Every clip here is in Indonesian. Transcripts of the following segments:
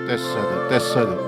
됐어도, 됐어도.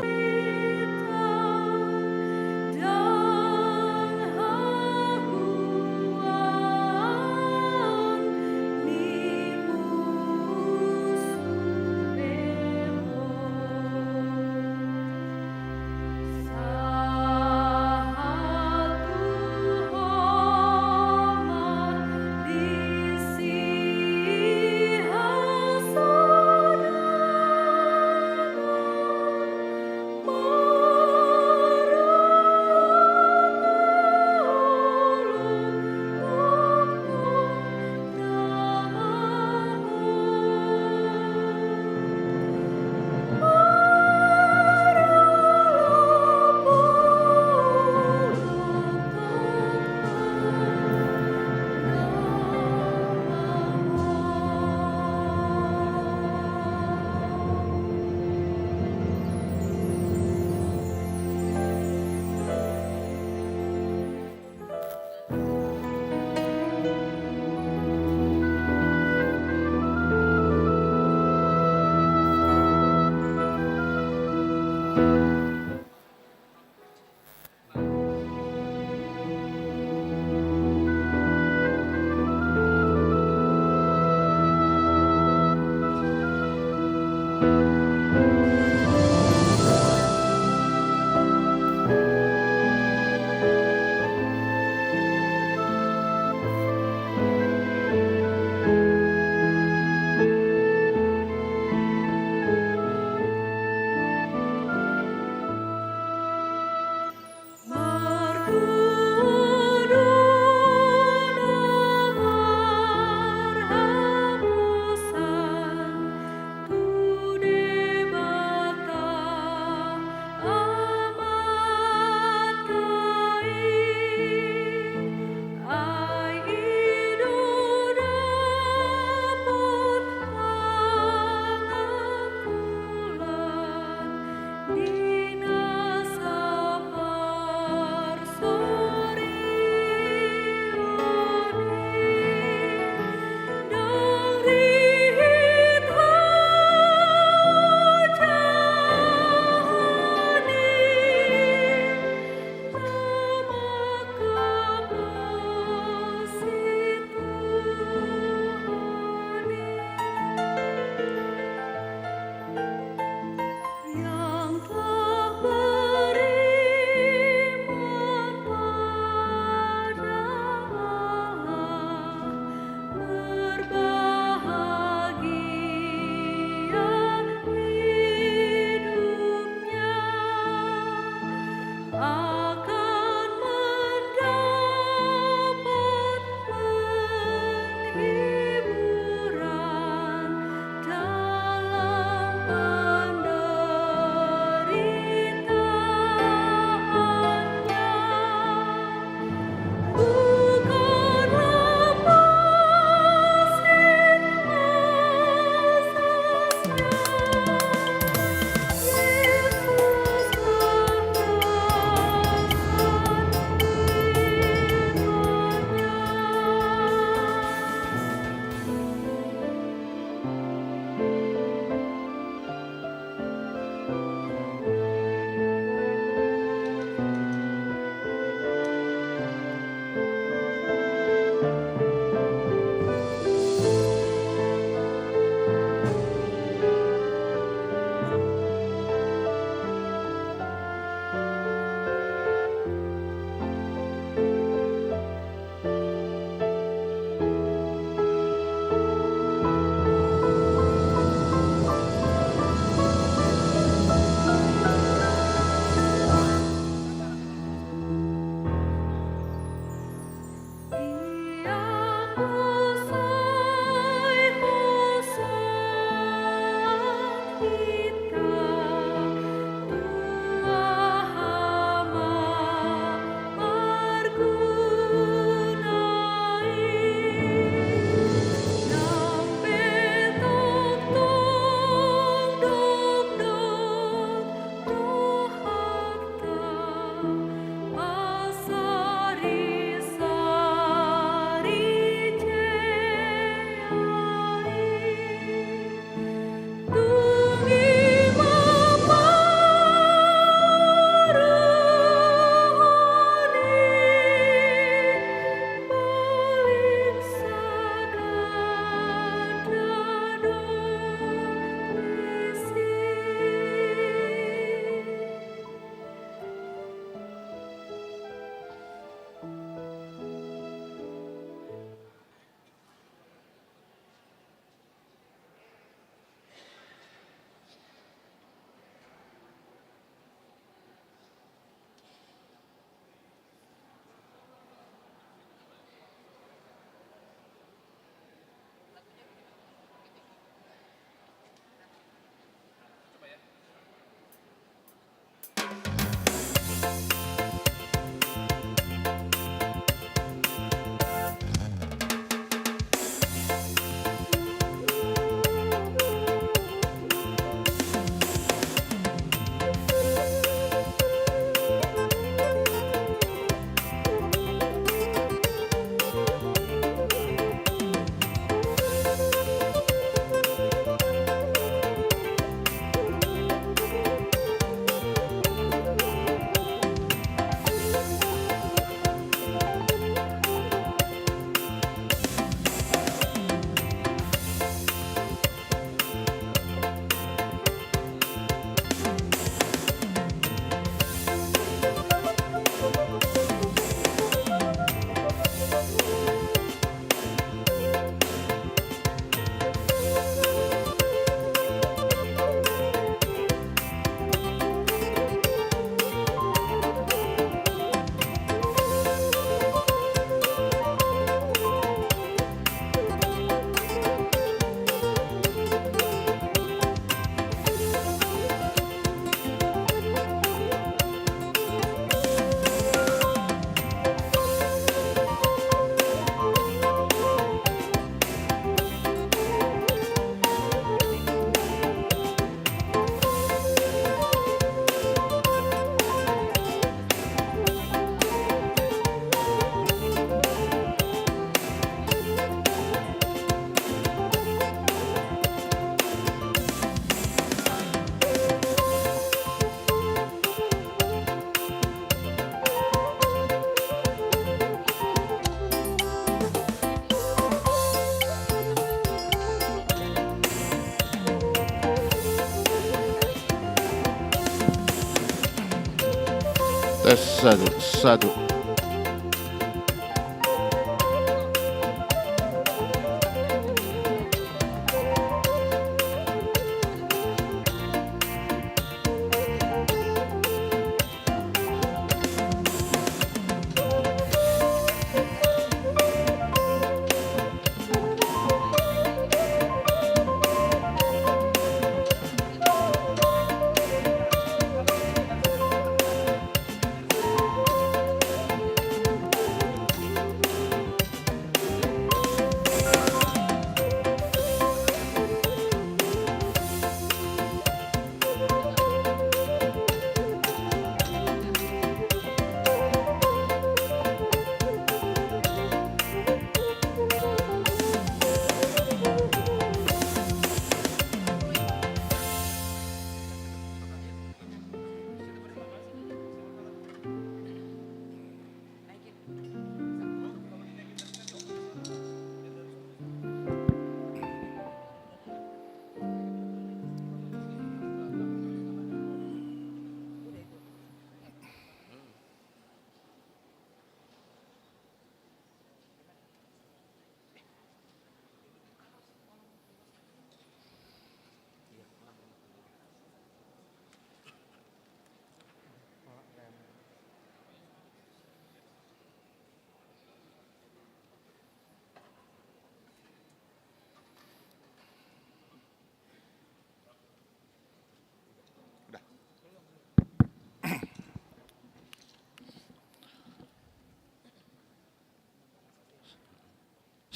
Tes satu, satu.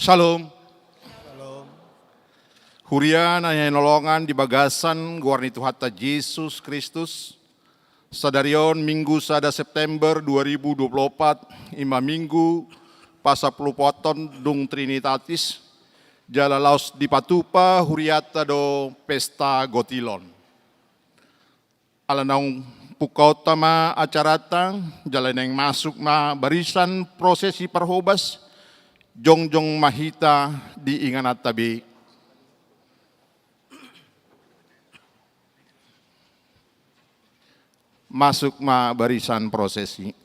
Shalom. Shalom. Hurian hanya nolongan di bagasan guarni Tuhatta Yesus Kristus. Sadarion Minggu sada September 2024, ima minggu pasapuluh poton dung Trinitatis, jala laos di patupa huriata do pesta gotilon. Alanang pukau tama acarata, jalan yang masuk ma barisan prosesi perhobas, jongjong mahita di inganat tabi. Masuk ma barisan prosesi.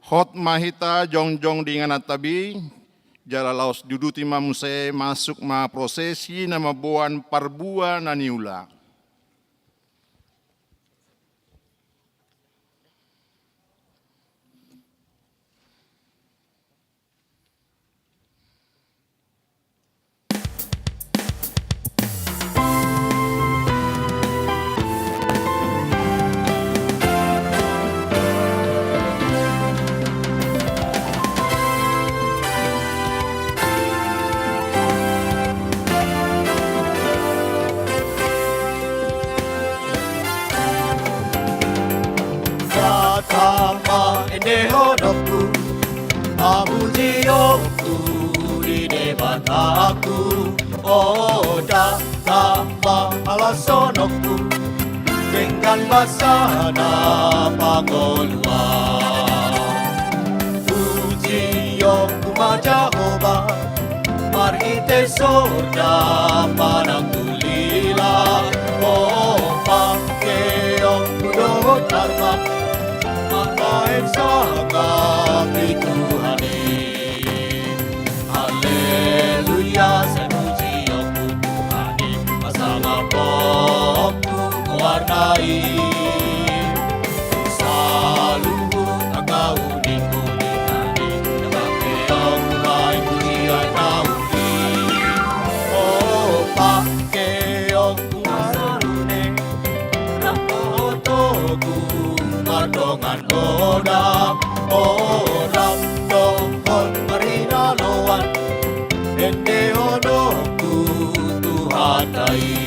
Hot mahita jongjong dengan tabi, jala laos duduti mamuse masuk ma prosesi nama boan parbua naniula. Nehonoku, amujiyoku, rinebataku, oda tama alasonoku, dengan basana pangoluan. Pujiyoku ma Jehovah, marhite sorda panangulila, oh pakeyoku warnai Saluhur agau ninguni Nakakeong kumai pujian nauli Oh pakeong kumasarune Rapotoku mardongan kodam Oh ramdohon marina loan Ende onoku Tuhatai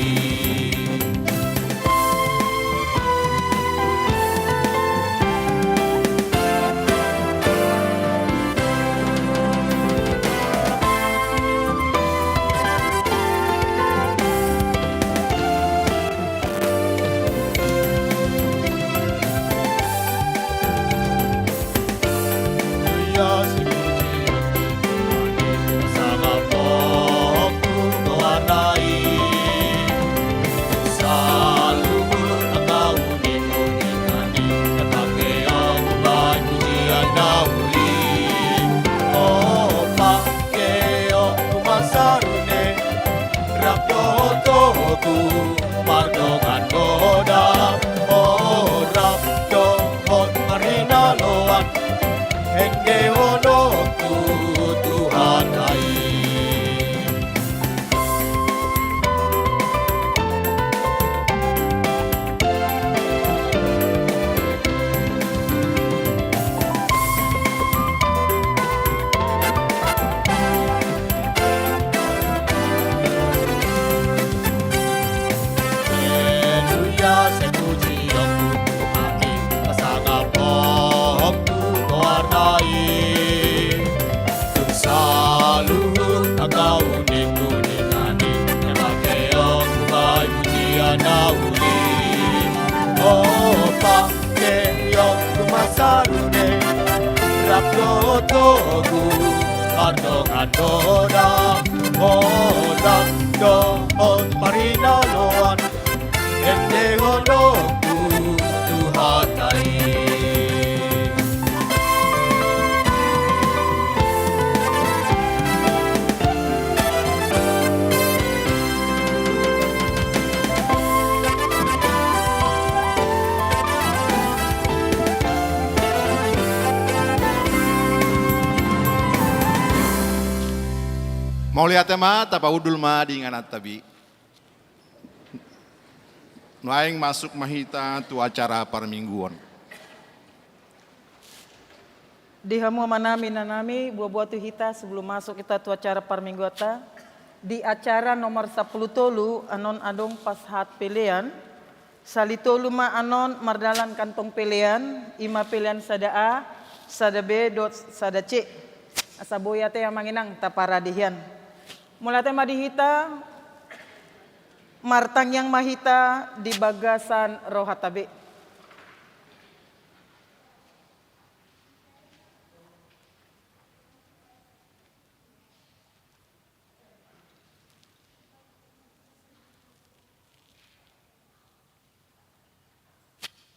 Mardongan goda orang dohon marina loan Hende onoku Tuhanai Togu Mardongan goda orang dohon marina loan Ende onoku Tuhatai Mau lihat tema tapa udul ma di nganat tabi. Nuaing masuk mahita tu acara parmingguan. Di hamu manami nanami buah-buah tu hita sebelum masuk kita tu acara parmingguata di acara nomor 10 tolu anon adong pas hat pilihan salitolu ma anon mardalan kantong pilihan ima pilihan sada A sada B dot sada C asaboya te yang manginang taparadihian mulai tema dihita martang yang mahita di bagasan rohatabe.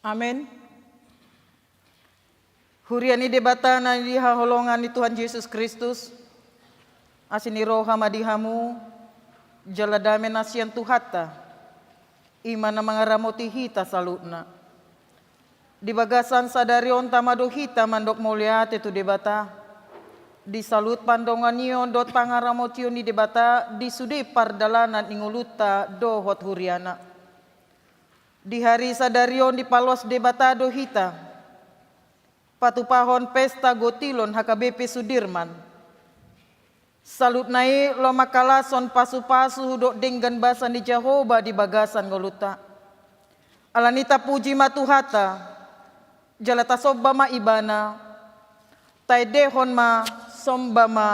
Amin. Huriani debata na dihaholongan ni Tuhan Yesus Kristus. Asini roha madihamu jaladame nasian tuhata. Imana mangaramoti hita salutna. Di bagasan sadarion tamado hita mandok mulia tetu debata. Di salut pandongan nion dot pangaramotion ni debata di sudi pardalanan inguluta dohot huriana. Di hari sadarion di palos debatado hita, patupahon pesta gotilon HKBP Sudirman. Salut nai lo makalason pasu-pasu hudok denggan basan di Jehovah di bagasan ngoluta. Alanita puji matuhata, jalata sobba ma ibana, taidehon ma somba ma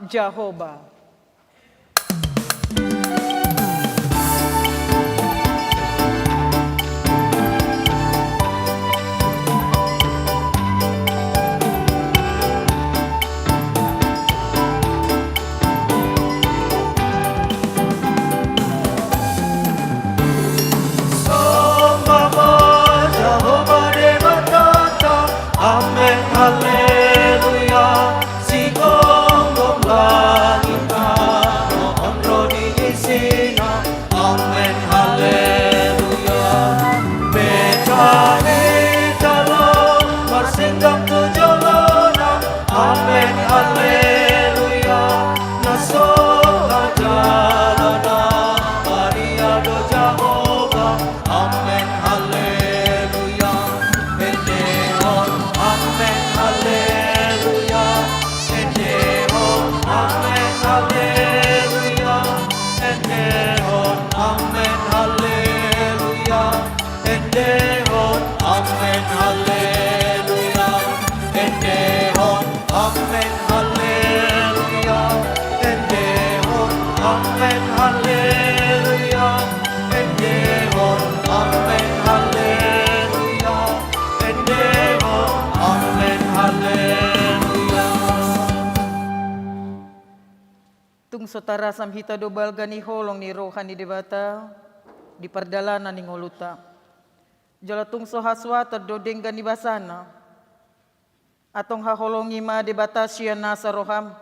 Jehovah. Amen, haleluya, si gong langit sotara samhita dobal gani holong ni rohani debata di perdalanan ni ngoluta. Jalatung sohaswa terdodeng gani basana. Atong haholongi ma debata sian nasa roham.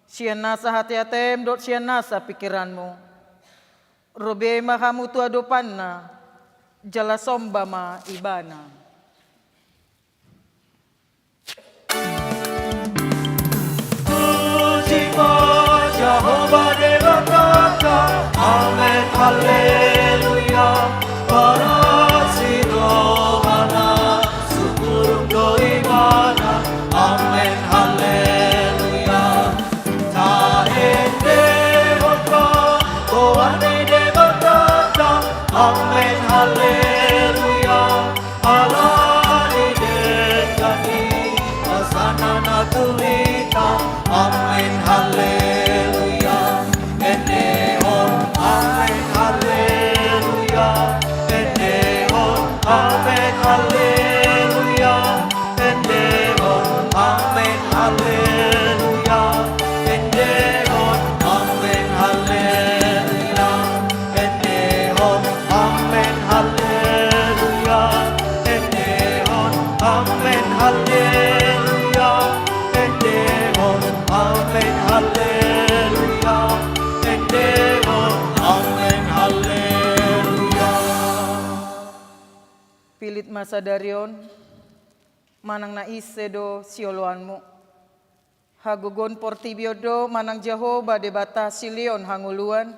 Sian nasa hati-hatem dot sian nasa pikiranmu. Robe mahamu tu adopanna. Jala somba ma ibana. Jehovah Devata, Amen, Hallelujah. Parasito mana, syukur doimana, Amen, Hallelujah. Tahen Devata, Tuhan Devata, Amen, Hallelujah. Allah di dekani, asana natulita, Amen, Hallelujah. Amen, hallelujah, Endeavor, amen, hallelujah, Endeavor, amen, hallelujah, Endeavor, amen, hallelujah, Endeavor, amen, hallelujah, Endeavor, amen, hallelujah, Endeavor, amen, hallelujah. Pilit masa darion, manang naise do sioloanmu. Hagugon portibiodo manang Jehovah debata silion hanguluan.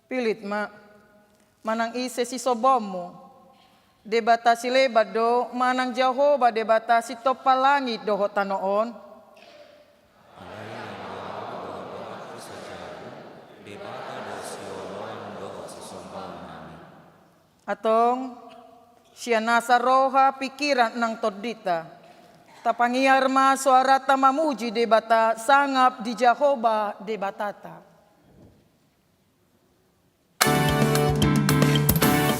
Pilit ma, manang ise si sobommu. Debata silebat do manang Jehovah debata si topalangit do hotanoon. Atong siya nasa roha pikiran ng todita. Tapangiar ma suara tamamuji debata sangap di Jehovah debatata.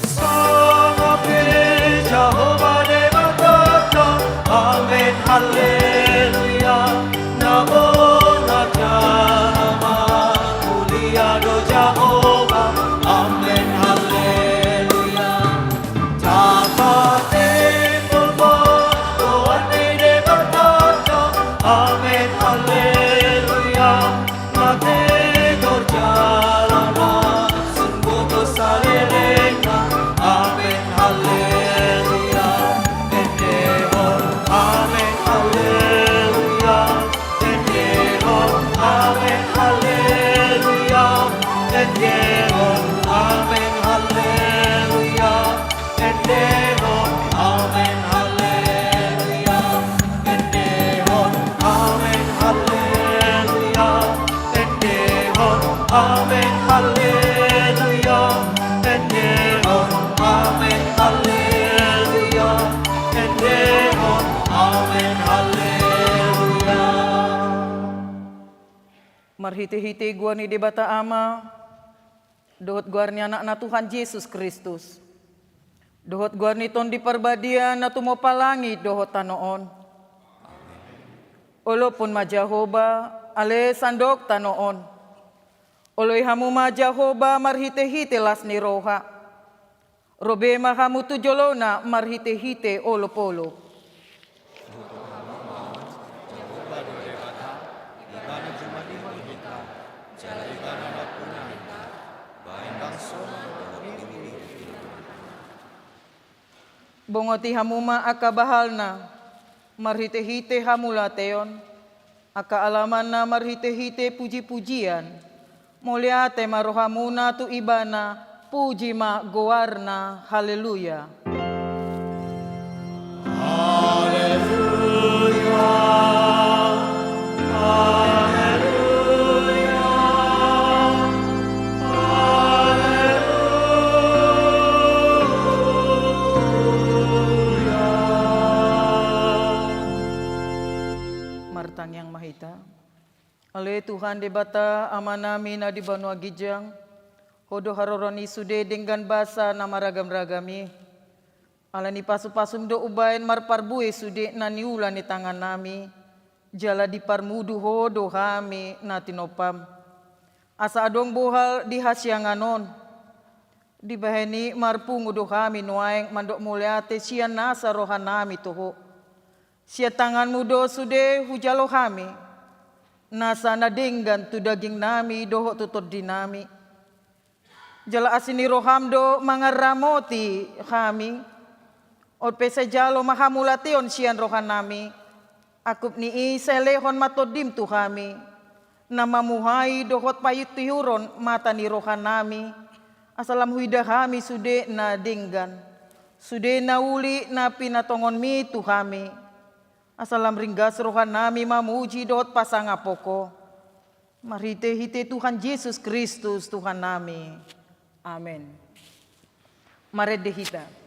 Sangap di Jehovah debatata. Amen, hallelujah. Namo nama mulia do Jehovah. Amen, hallelujah. Amen, hallelujah. Mate gorjalana, sungguh bersalirena. Amen, hallelujah. Endeavor, amen, hallelujah. Endeavor, amen, hallelujah. Endeavor, amen, hallelujah. Endeavor, amen, hallelujah. Amen, hallelujah, Endeavor, amen, hallelujah, Endeavor, amen, hallelujah. Marhiti-hiti gua ni debata ama, dohot guar ni anak na Tuhan Yesus Kristus. Dohot guar ni ton di perbadian na tumopalangit dohot tanoon. Olopun ma Jehovah, ale sandok tanoon. Oloy hamu ma Jehovah marhite-hite las ni roha. Robe ma hamu tujolona marhite-hite olo-polo. Bongoti hamu ma akabahal na marhite-hite hamu lateon. Aka alaman na marhite-hite puji-pujian. Mulia tema rohamuna tu ibana, puji ma goarna, haleluya. Haleluya, haleluya, haleluya. Martang yang mahita. Ale Tuhan debata amanami na di Banua Gijang, hodo haroroni sude dengan basa nama ragam-ragami. Ala ni pasu-pasum do ubain marparbue sude na niula ni tangan nami, jala di parmudu hodo hami na tinopam. Asa adong buhal di hasyanganon. Di baheni marpungu do kami nuaeng mandok mulyate siya nasa rohan nami tuho. Siya tangan mudo sude hujalo kami. Nasa nadinggan tu daging nami doho tutod dinami. Jala asini rohamdo mga ramoti kami. O pesa jalo mahamulation siyan rohan nami. Akup ni iselehon matodim tu kami. Na mamuhay dohot payut tuyuron mata ni rohan nami. Asalam huida kami sude na dinggan. Sude na uli na pinatongon mi tu kami. Asalam ringgas rohan nami mamuji dohot pasangapoko. Marite-hite Tuhan Yesus Kristus Tuhan nami. Amen. Maredehita.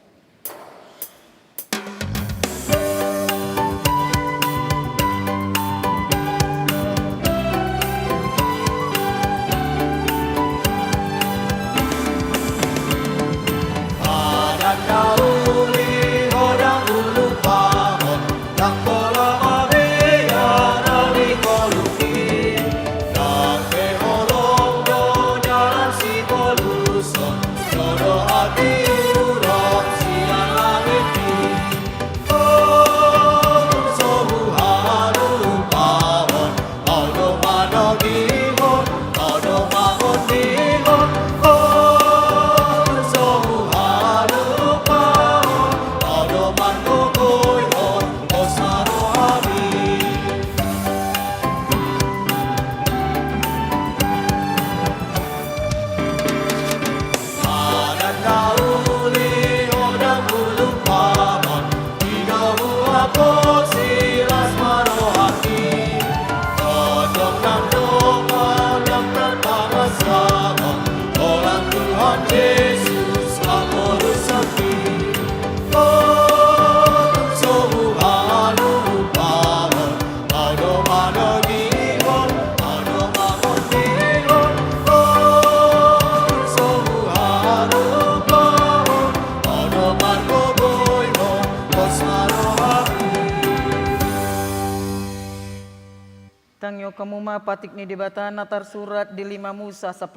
Tangyo kamu mapatik ni debata natar surat di 5 Musa 10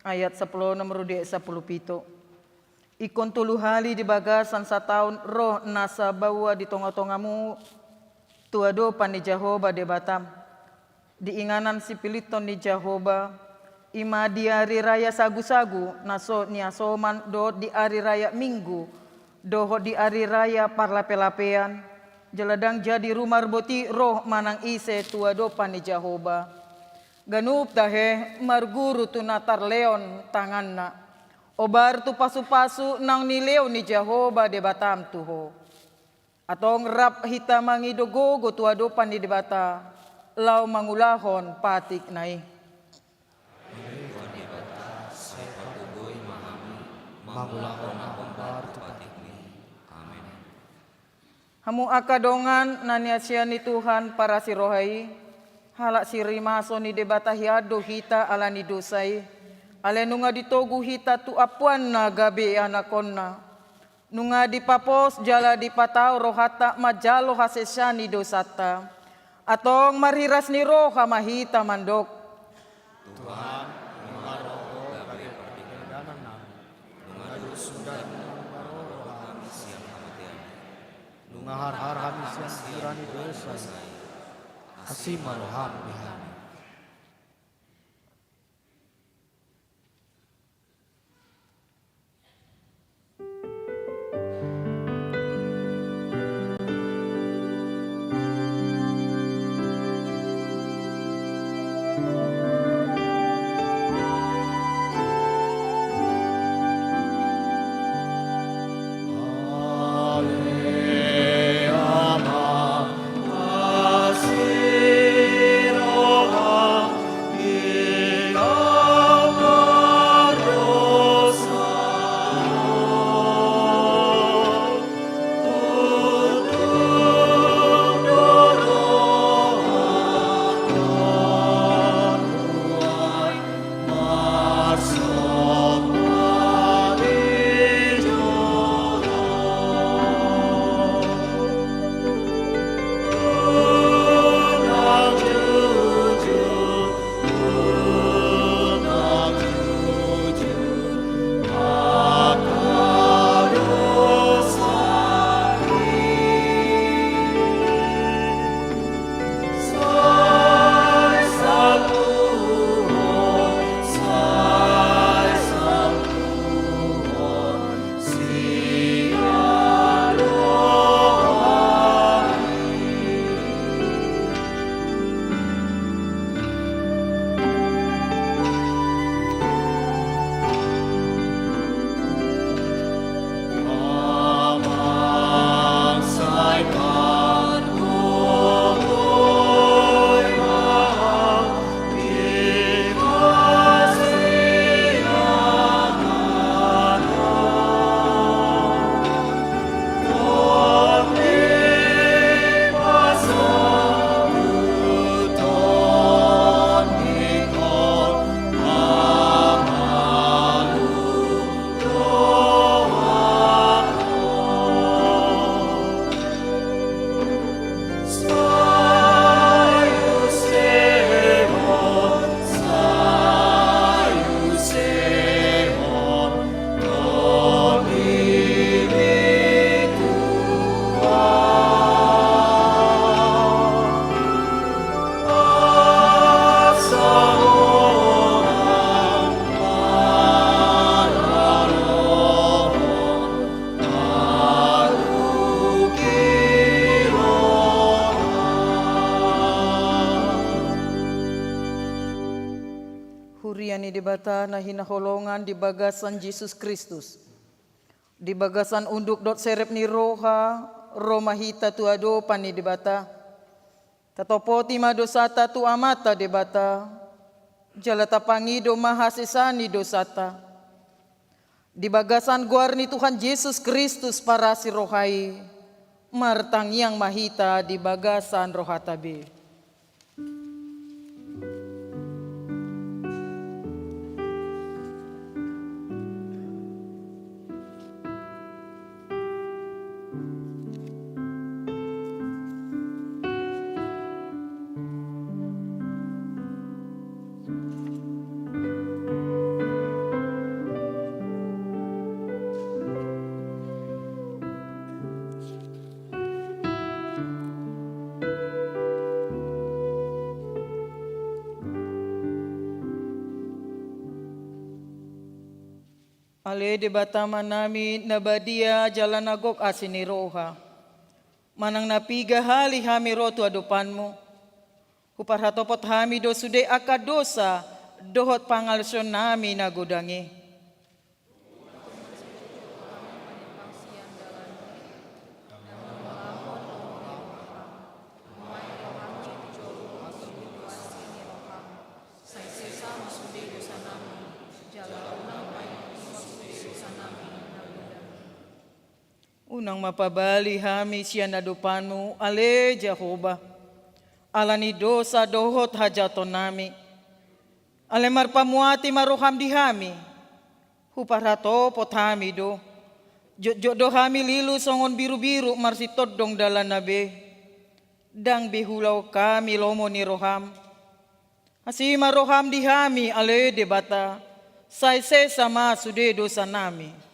ayat 10 rude 10 pito. Ikon tulu hali di bagasan sa taon roh nasa bawa di tonga-tongamu tuado pan ni Jehovah debatam. Di inganan si piliton ni Jehovah ima di hari raya sagu-sagu naso ni asoman do di hari raya minggu doho di hari raya parlape-lapean. Jeladang jadi rumah boti roh manang ise tua dopan ni Jehovah. Ganup dahe marguru tu natar leon tanganna. Obar tu pasu-pasu nang ni leon ni Jehovah debatam tuho. Atong rap hita mangidogogo tua dopan ni debata. Lau mangulahon patik nai. Mangulahon akong bar tu patik ni. Amen. Hamu akadongan naniasya ni Tuhan para si rohai. Halak si rimaso ni debata hiado hita ala ni dosai. Ale nunga ditogu hita tu apuan na gabi anakonna. Nunga dipapos jala dipatao rohata majalo hasesya ni dosata. Atong mariras ni roha mahita mandok. Tuhan, nunga roho gabi perdidanan namin. Nunga dusudan nunga roho kami siang kamatian. Nunga har kami siang kirani dosa. Asiman ham bihan. Asiro debata na hinahulongan di bagasan Jesus Kristus. Di bagasan unduk dot serep ni roha, romahita tuado pani debata. Tatopoti madosata tu amata debata. Jalata pangido mahasisani dosata. Di bagasan guar ni Tuhan Yesus Kristus para si rohai. Martang yang mahita di bagasan rohatabe. Ale debata manami nabadia jalan agok asini roha. Manang napiga hali hami rotu adupanmu. Huparhatopot hami do sude akad dosa dohot pangalson nami nagudangi. Unang mapabali hami siya nadupanmu, ale Jehovah. Alani dosa dohot hajaton nami. Ale marpamuati maroham di hami. Huparato pot hami do. Jod hami lilu songon biru-biru marsitod dong dalan nabe. Dang bihulaw kami lomo ni roham. Asi maroham di hami ale debata. Saise sama sude dosa nami.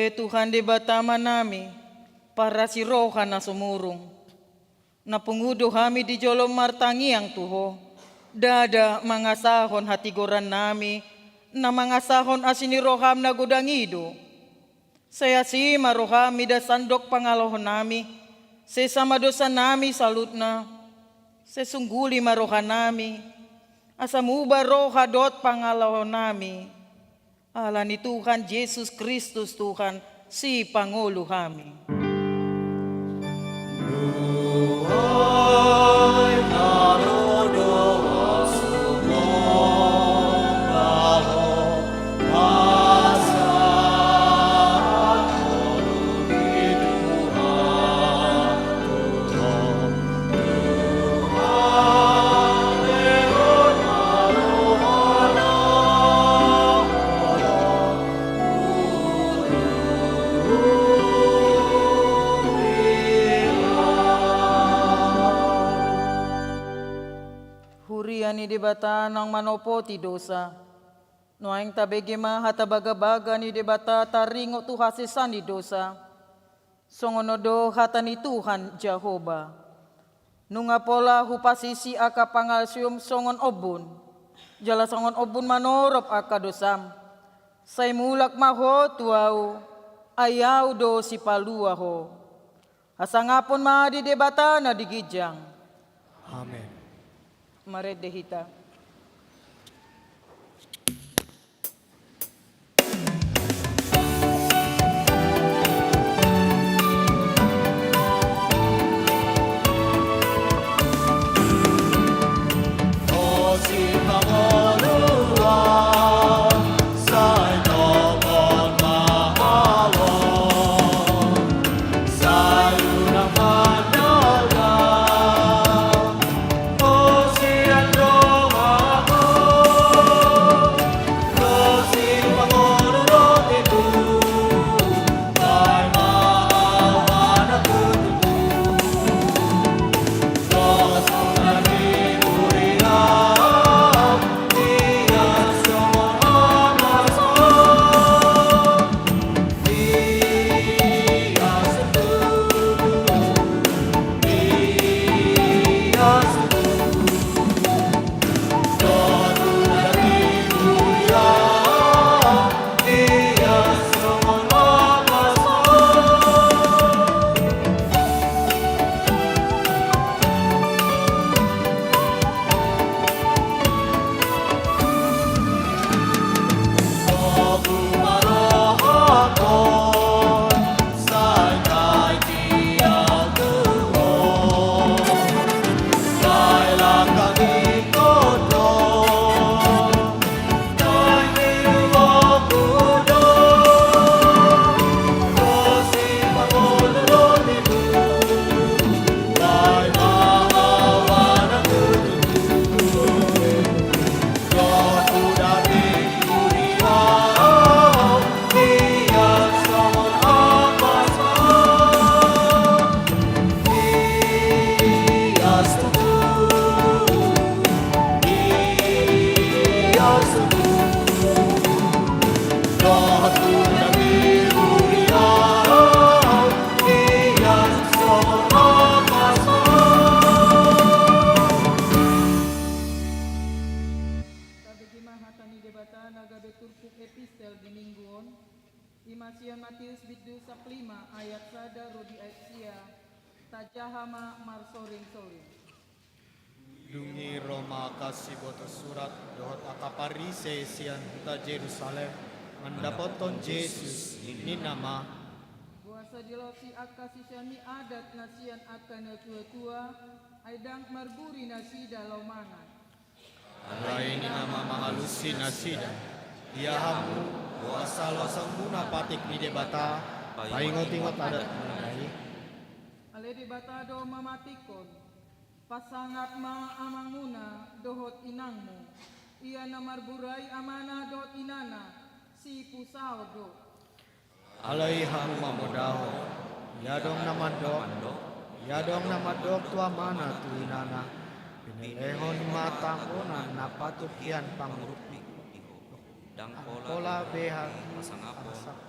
Tuhan di batama nami, para si roha na sumurong. Napungudo hami di jolom martangi ang tuho. Dada mangasahon hatigoran nami, na mangasahon asini roham na gudangido. Saya si marohami da sandok pangalohon nami, sesama dosa nami salut na. Sesungguli maroha nami, asamuba roha dot pangalohon nami. Ala ni Tuhan Yesus Kristus Tuhan si Pangulo kami. Ni debata ng manopo ti dosa. Noaing tabegima hatabaga-baga ni debata taringo tu hasisan ni dosa. Songonodo hata ni Tuhan Jehovah. Nunga pola hupasisi aka pangalsium songon obun. Jala songon obun manorop aka dosam. Say mulak maho tuau. Ayaw do si palua ho. Hasangapon ma di debata na digijang. Amen. Mared dehita. Oh, turpuk epistel bininggon, imasian Matius bidu saklima ayat sada rodi ayat sia, tajahama marsoring-soring. Dungi Roma kasih boto surat dohot akaparise sian huta Jerusalem mendapoton Yesus ini nama Buasa dilosi akasisani adat nasian akan tua-tua, aidang marburi nasida laumangan. lain nama mahalusi nasida dia hamu buasa lo sempuna patik ni debata paingot-ingot adat mengenai Ale debata do mamatikon, pasangat ma amang muna dohot inangmu, ia namarburai amana dohot inana, si pusao do. alai hamu mamodaho yadong namadok tua mana tu inana pinelehon matangonan napatuk kian pangrupi pola behang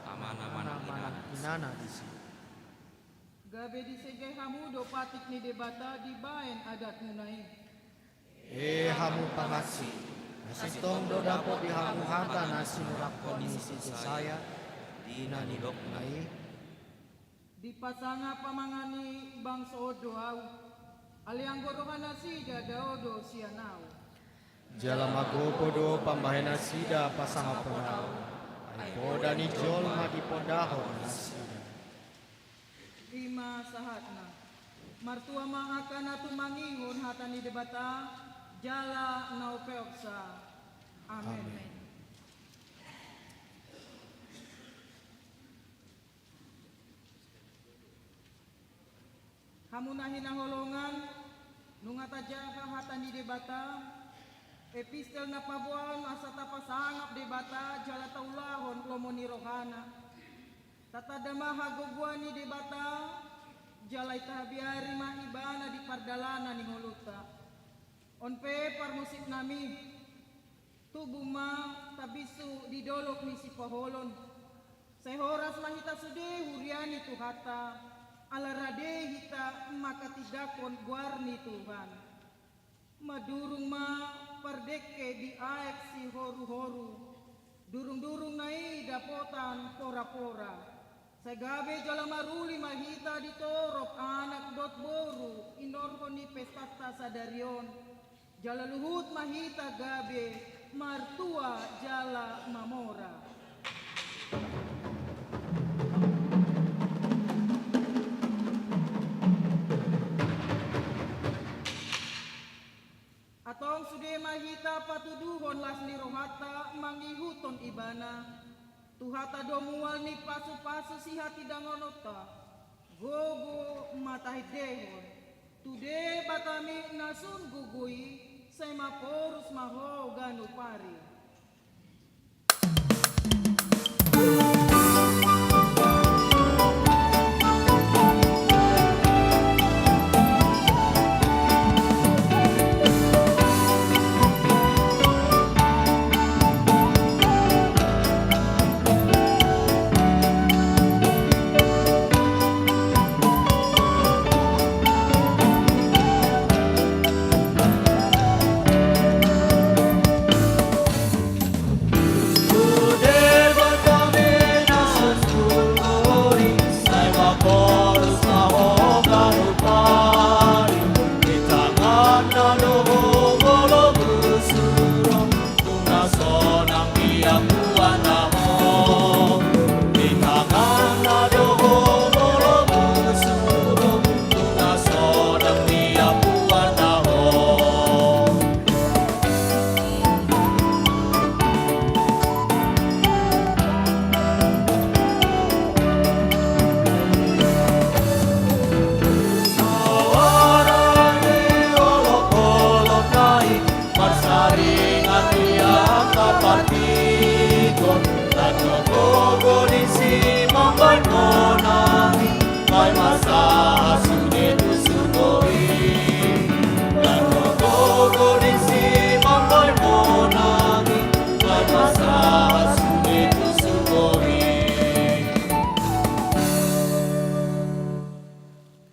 amana inana disi Gabe disegay hamu do patik ni debata di baen adat munai. hamu pangasi nasitong do dapo di hamu hata nasi murakon misi saya dina nidok nai Di pasanga pamangani bangsa odo au, aliang gorohan nasida daodo sianau. jalam aku podo pambahena sida pasang ponau ai poda ni jol madi podaho nasida Lima sahatna, martua ma akan atu mangingun hatani debata, jala naupeoksa. Amin. Hamunahin ang holongan, nungata jaha hatani debata, epistel na pabuan asata pasangap debata, jala taulahon lomoni rohana. Tatadama hagogwani debata, jalai tahabiari mahibana di pardalana ni ngoluta. Onpe parmusik nami, tubuh ma tabisu di dolok ni si paholon. Sehoras mahita sude huriani tuhata, alarade hita makatidakon guarni Tuhan. Madurung ma pardeke di aek si horu-horu, durung-durung nai dapotan pora-pora. Sagabe jala maruli mahita ditorok anak dot boru inorhon ni pestata sadarion. Jala luhut mahita gabe martua jala mamora. Atong sude mahita patuduhon las ni rohata mangihuton ibana. Tuhata domual ni pasu-pasu si hati dangonota, gogo matahid dehon. Tude batami nasun gugui, say maporus maho ganupari.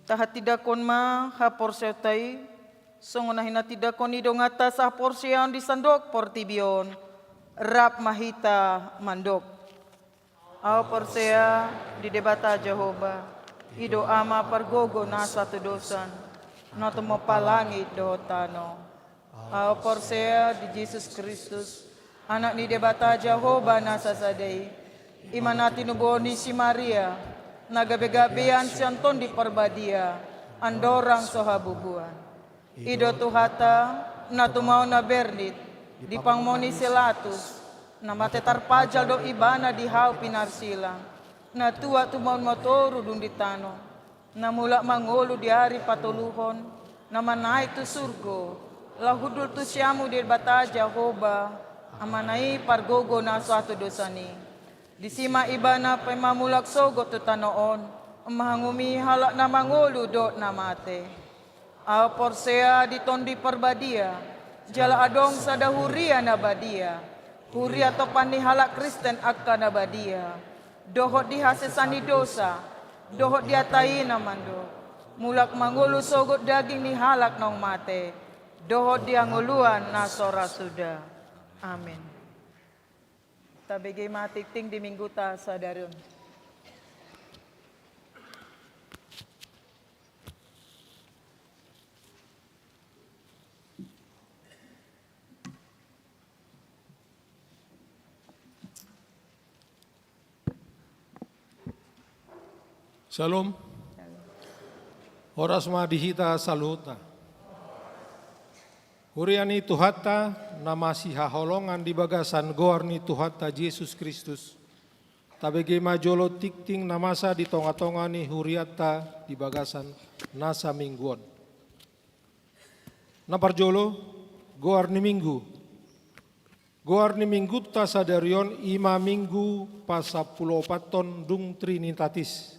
Tahat tidakon ma hapor setai, songonahina tidakon idong atas hapor siang di sandok portibion. Rap mahita mandok. Au persea di debata Jehovah. Ido ama pargogo na satu dosan. Na tumapalangit dohotano. Au persea di Jesus Kristus. Anak ni debata Jehovah na sasadai. Imanati nuboni si Maria. Nagabe-gabean si Anton di perbadia. Andorang sohabubuan. Ido tuhata na tumau na berdit. Di pangmoni selatus. Na matetar pajal do ibana di hau pinarsilang. Na tua tumaun motoru dun di tano. Na mula mangolu di hari patuluhon. Na manai tu surgo. Lahudul tu siamu di bata Jehovah. Amanai pargogo na suatu dosani. Di sima ibana pemamulak sogo tu tanoon. Mahangumi halak na mangolu do na mate. Au porsea di tondi perbadia. Jala adong sada huria na badia. Huria topan ni halak Kristen akka na badia. Dohot di hasesani dosa. Dohot di atai na mando. Mulak mangulu sogot daging ni halak nong mate. Dohot di anguluan na sora sudah. Amin. Tabigay matikting di minggu ta sa darun. Shalom. Horas madihita saluta. Huriani Tuhata namasi haholongan di bagasan goarni Tuhata Yesus Kristus. Tabege majolo tikting namasa di tonga-tonga ni huriata di bagasan nasa mingguan. Naparjolo goarni minggu. Goarni minggu ta sadarion ima minggu pasapulopaton dung trinitatis.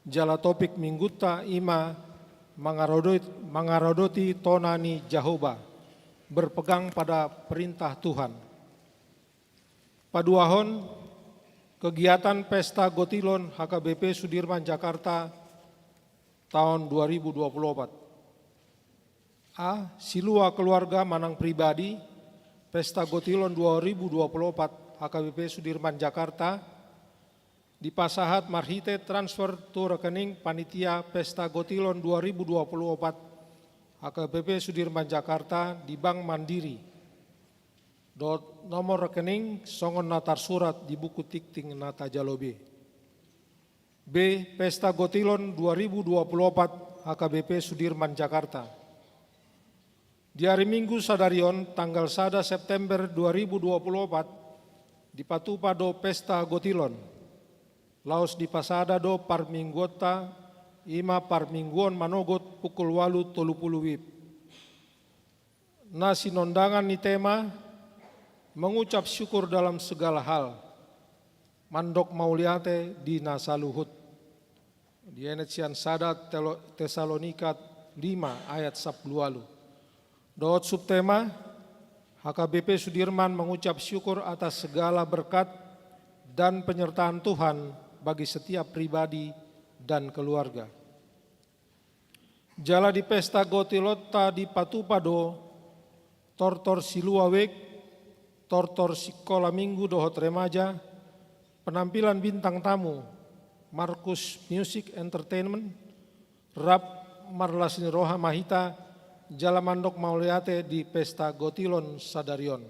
Jala topik mingguta ima mangarodoti tonani Jehovah, berpegang pada perintah Tuhan. Paduahon kegiatan Pesta Gotilon HKBP Sudirman Jakarta tahun 2024. Silua keluarga manang pribadi Pesta Gotilon 2024 HKBP Sudirman Jakarta di pasahat marhite transfer tu rekening panitia Pesta Gotilon 2024 HKBP Sudirman Jakarta di Bank Mandiri. Nomor rekening songon natar surat di buku tikting nata jalobe. B. Pesta Gotilon 2024 HKBP Sudirman Jakarta. Di hari Minggu sadarion tanggal 1 September 2024 di Patupado Pesta Gotilon. Laos di pasada do parminggota ima parmingguon manogot pukul 8.30 WIB. Na sinondangan ni tema mengucap syukur dalam segala hal. Mandok mauliate di nasaluhut. Di enecian sada Tesalonika 5 ayat 10. Doot subtema HKBP Sudirman mengucap syukur atas segala berkat dan penyertaan Tuhan bagi setiap pribadi dan keluarga. Jala di Pesta Gotilota di Patupado, tortor siluawek, tortor sekolah minggu dohot remaja, penampilan bintang tamu, Markus Music Entertainment, Rap Marlasni Roha Mahita, Jala Mandok Mauliate di Pesta Gotilon Sadarion.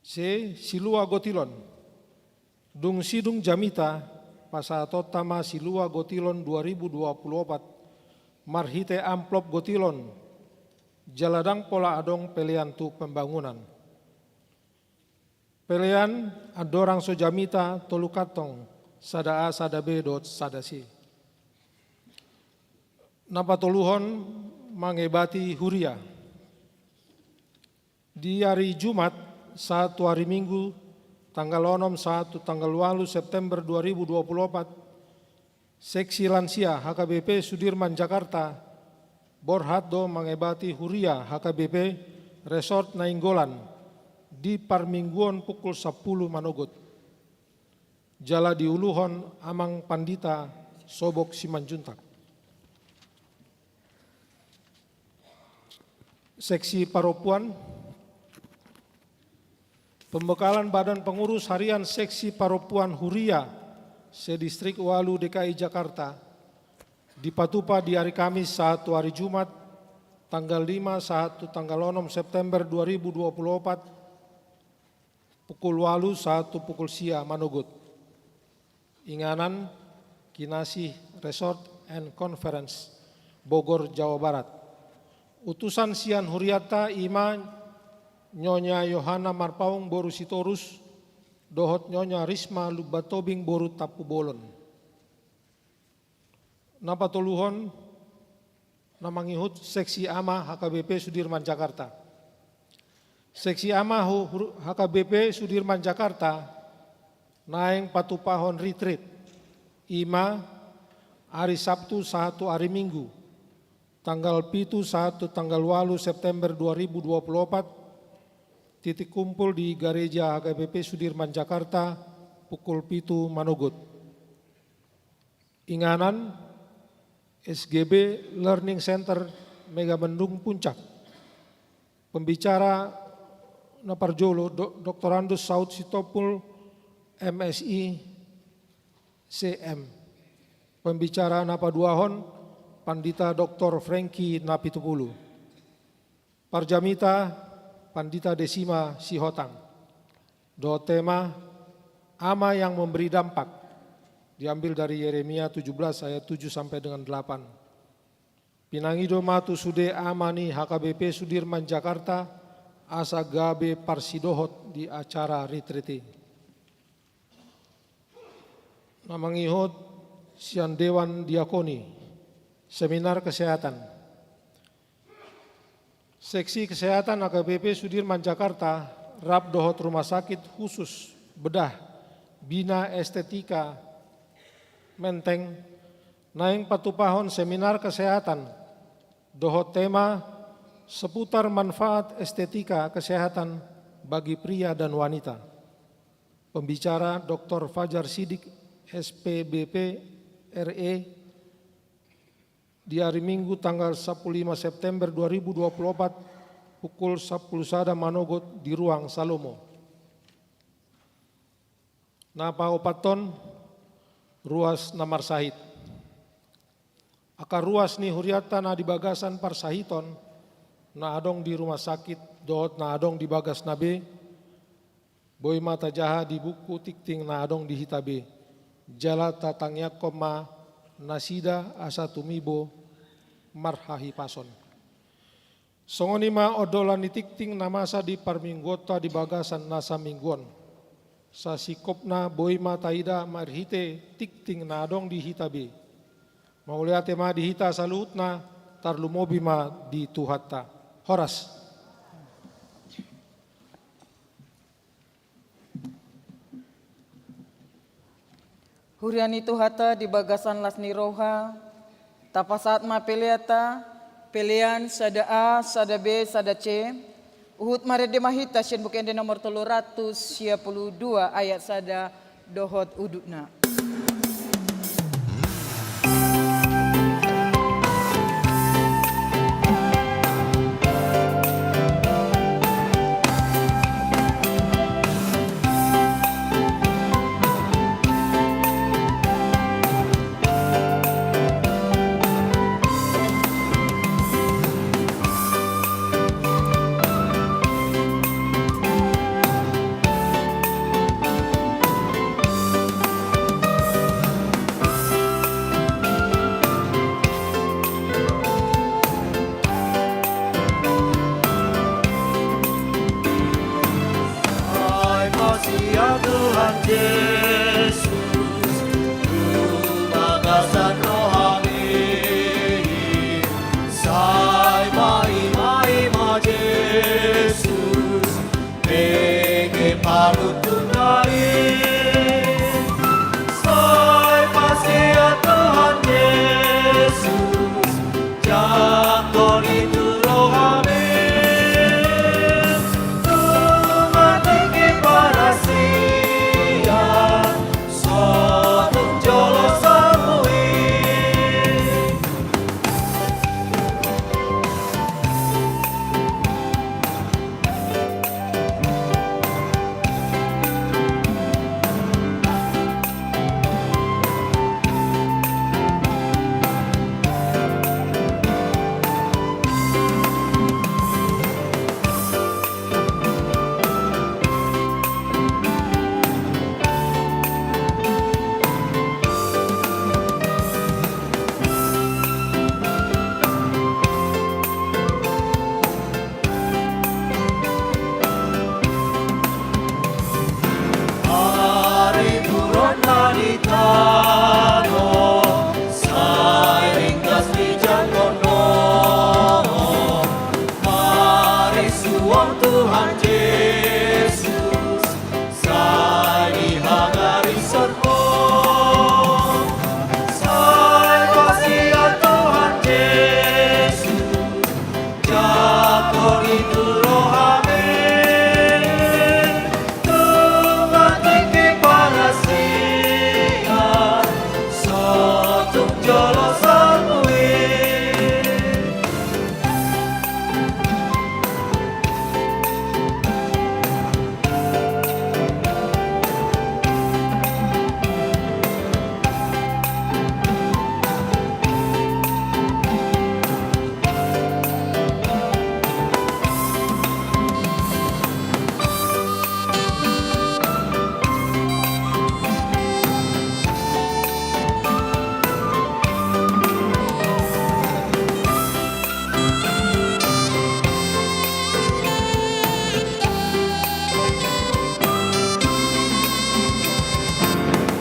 C. Silua Gotilon. Dung Sidung Jamita pasatotama Silua Gotilon 2024 marhite amplop Gotilon jaladang pola adong pelean tu pembangunan. Pelean adorang sojamita tolukatong sada A sada B dot sada C. Napatoluhon mangebati huria. Di hari Jumat satu hari Minggu tanggal 1 tanggal 8 September 2024, Seksi Lansia HKBP Sudirman Jakarta, Borhatdo mengebati huria HKBP Resort Nainggolan di Parmingguon pukul 10 manogot. Jala di Uluhon Amang Pandita Sobok Simanjuntak. Seksi Paropuan, pembekalan Badan Pengurus Harian Seksi Paropuan Huria Sedistrik Walu DKI Jakarta di Patupa di hari Kamis 1 hari Jumat tanggal 5 1 tanggal 6 September 2024 pukul 8 1 pukul sia Manogut. Inganan Kinasih Resort and Conference Bogor, Jawa Barat. Utusan Sian Huriata Ima Nyonya Yohana Marpaung Boru Sitorus Dohot Nyonya Risma Lubatobing Boru Tapu Bolon. Napatuluhon namangihut Seksi AMA HKBP Sudirman Jakarta. Seksi AMA HKBP Sudirman Jakarta naeng patupahon retreat Ima hari Sabtu 1 hari Minggu tanggal 7 1 tanggal 8 September 2024 titik kumpul di Gereja HKBP Sudirman Jakarta pukul 7 Manogut. Inganan SGB Learning Center Megamendung Puncak. Pembicara Naparjolo Dr. Andus Saud Sitopul MSI CM. Pembicara Napaduahon Pandita Dr. Franky Napitupulu. Parjamita Pandita Desima Sihotang. Do tema Ama yang memberi dampak diambil dari Yeremia 17 ayat 7 sampai dengan 8. Pinangido matu sude amani HKBP Sudirman Jakarta asa gabe parsidohot di acara retriti. Namangihot Sian Dewan Diakoni Seminar Kesehatan. Seksi Kesehatan HKBP Sudirman Jakarta, Rap Dohot Rumah Sakit Khusus Bedah Bina Estetika Menteng, naeng patupahon seminar kesehatan, dohot tema seputar manfaat estetika kesehatan bagi pria dan wanita. Pembicara Dr. Fajar Sidik, SPBP RE, di hari Minggu tanggal 15 September 2024 pukul 10 sada Manogot di ruang Salomo. Napa opaton ruas namar sahit. Akar ruas ni huriata na di bagasan parsahiton na adong di rumah sakit dohot na adong di bagas nabe boy mata jaha di buku tikting na adong di hitabe jala tatangnya koma nasida asa tumibo marhahi pason. Songonima odolan ni tikting namasa di parminggota di bagasan nasa mingguan. Sa sikopna boy mataida marhite tikting na adong di hitabe. Mauliate ma di hita salutna tarlumobi ma di tuhatta. Horas. Huriani tuhata di bagasan lasni roha, tapasat ma peliata, pelian sada A, sada B, sada C, Uhud marede mahita sien bukende nomor 322 ayat sada dohot udukna. siang Tuhan Yesus, sai dihangari sermo. Sai pasian Tuhan Yesus, jatuh itu roh amin. Tuhan tinggi para siang, sotung jolos samui.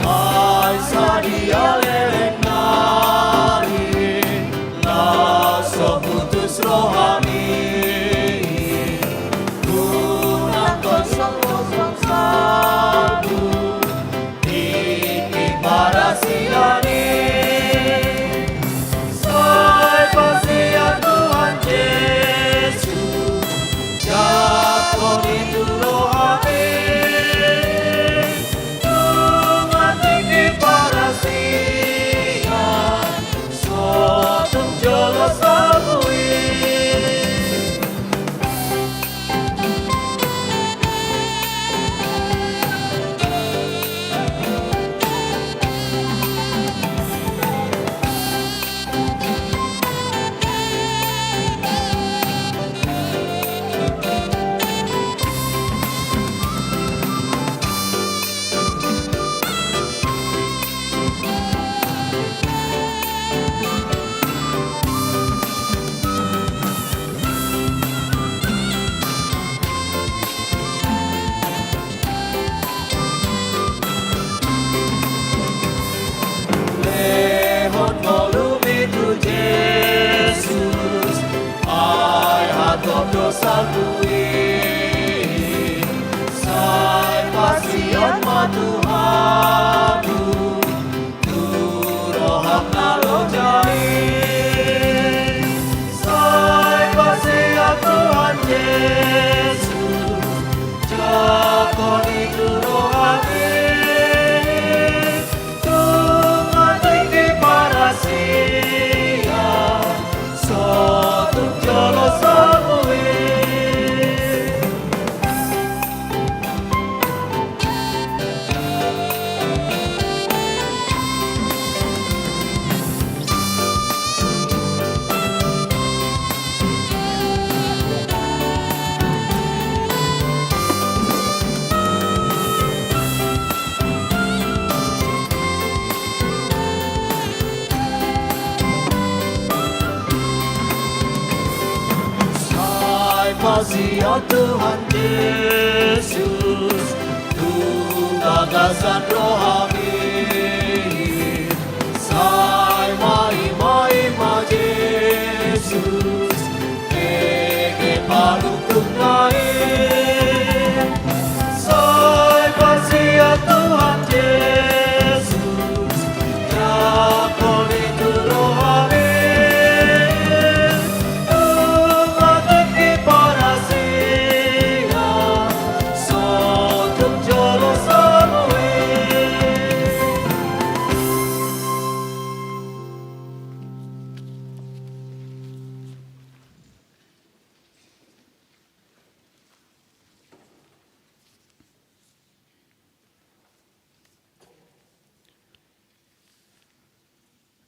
Ai sadia lelek nari, laso putus rohani. Gunang kosong kosong satu, ini para siani. Sai pasian Tuhan Yesus, jatuh itu rohani. Tuhan tinggi para siang, sotung jolos samui. Lehot volumi tu Jesus, ai hatop dosa kui. Sai pasian ma Tuhanu, tu roham nalo jai. Sai pasian Tuhan Yesus, jakon itu rohani. Tuhan tinggi para siang, sotung jolos samui. Sai pasian Tuhan Yesus, tu gagasan rohani. Sai mai Yesus, ege palukung naik. Sai pasian Tuhan Yesus, jakon itu rohani. Tuhan tinggi para siang, sotung jolos samui.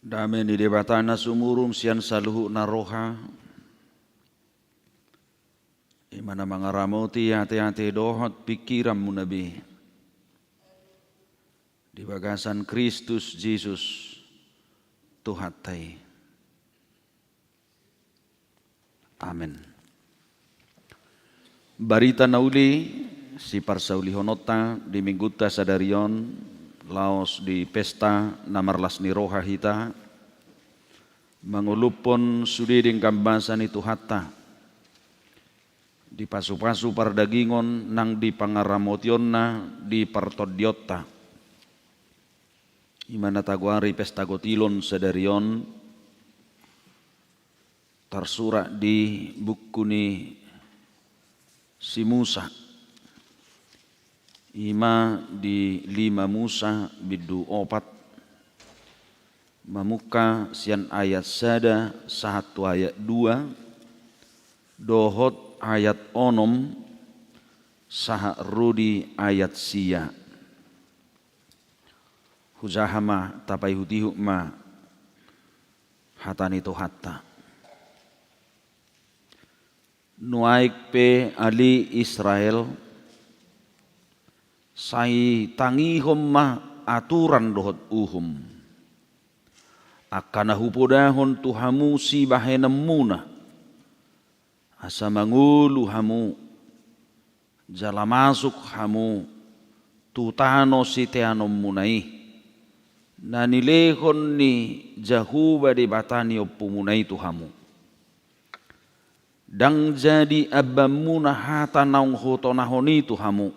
Damen di debatana sumurum sian saluhu naroha. Imana mangaramoti hati-hati dohot pikiran munabi. Di bagasan Kristus Yesus Tuhatai. Amin. Barita nauli si parsauli honota di mingguta sadarion laos di pesta namarlas ni roha hita mangulupon sudiding kambasan itu hatta di pasu-pasu pardagingon nang di pangaramotionna di partodiotta. Imana taguari pesta gotilon sedarion tersurat di buku ni si Musa. Ima di 5 Musa bidu 4 mamuka sian ayat sada 1 ayat 2 dohot ayat onom saha rudi ayat sia huzahama tapai hutihu ma hatani to hatta nuaik pe ali Israel sai tangihom ma aturan dohot uhum akana hupodahon tuhamu si bahenemuna asa mangulu hamu jala masuk hamu tutano si teanom munai nanilehon ni jahuba di batani oppumunai tuhamu dang jadi abamuna hata naung hotonahoni tuhamu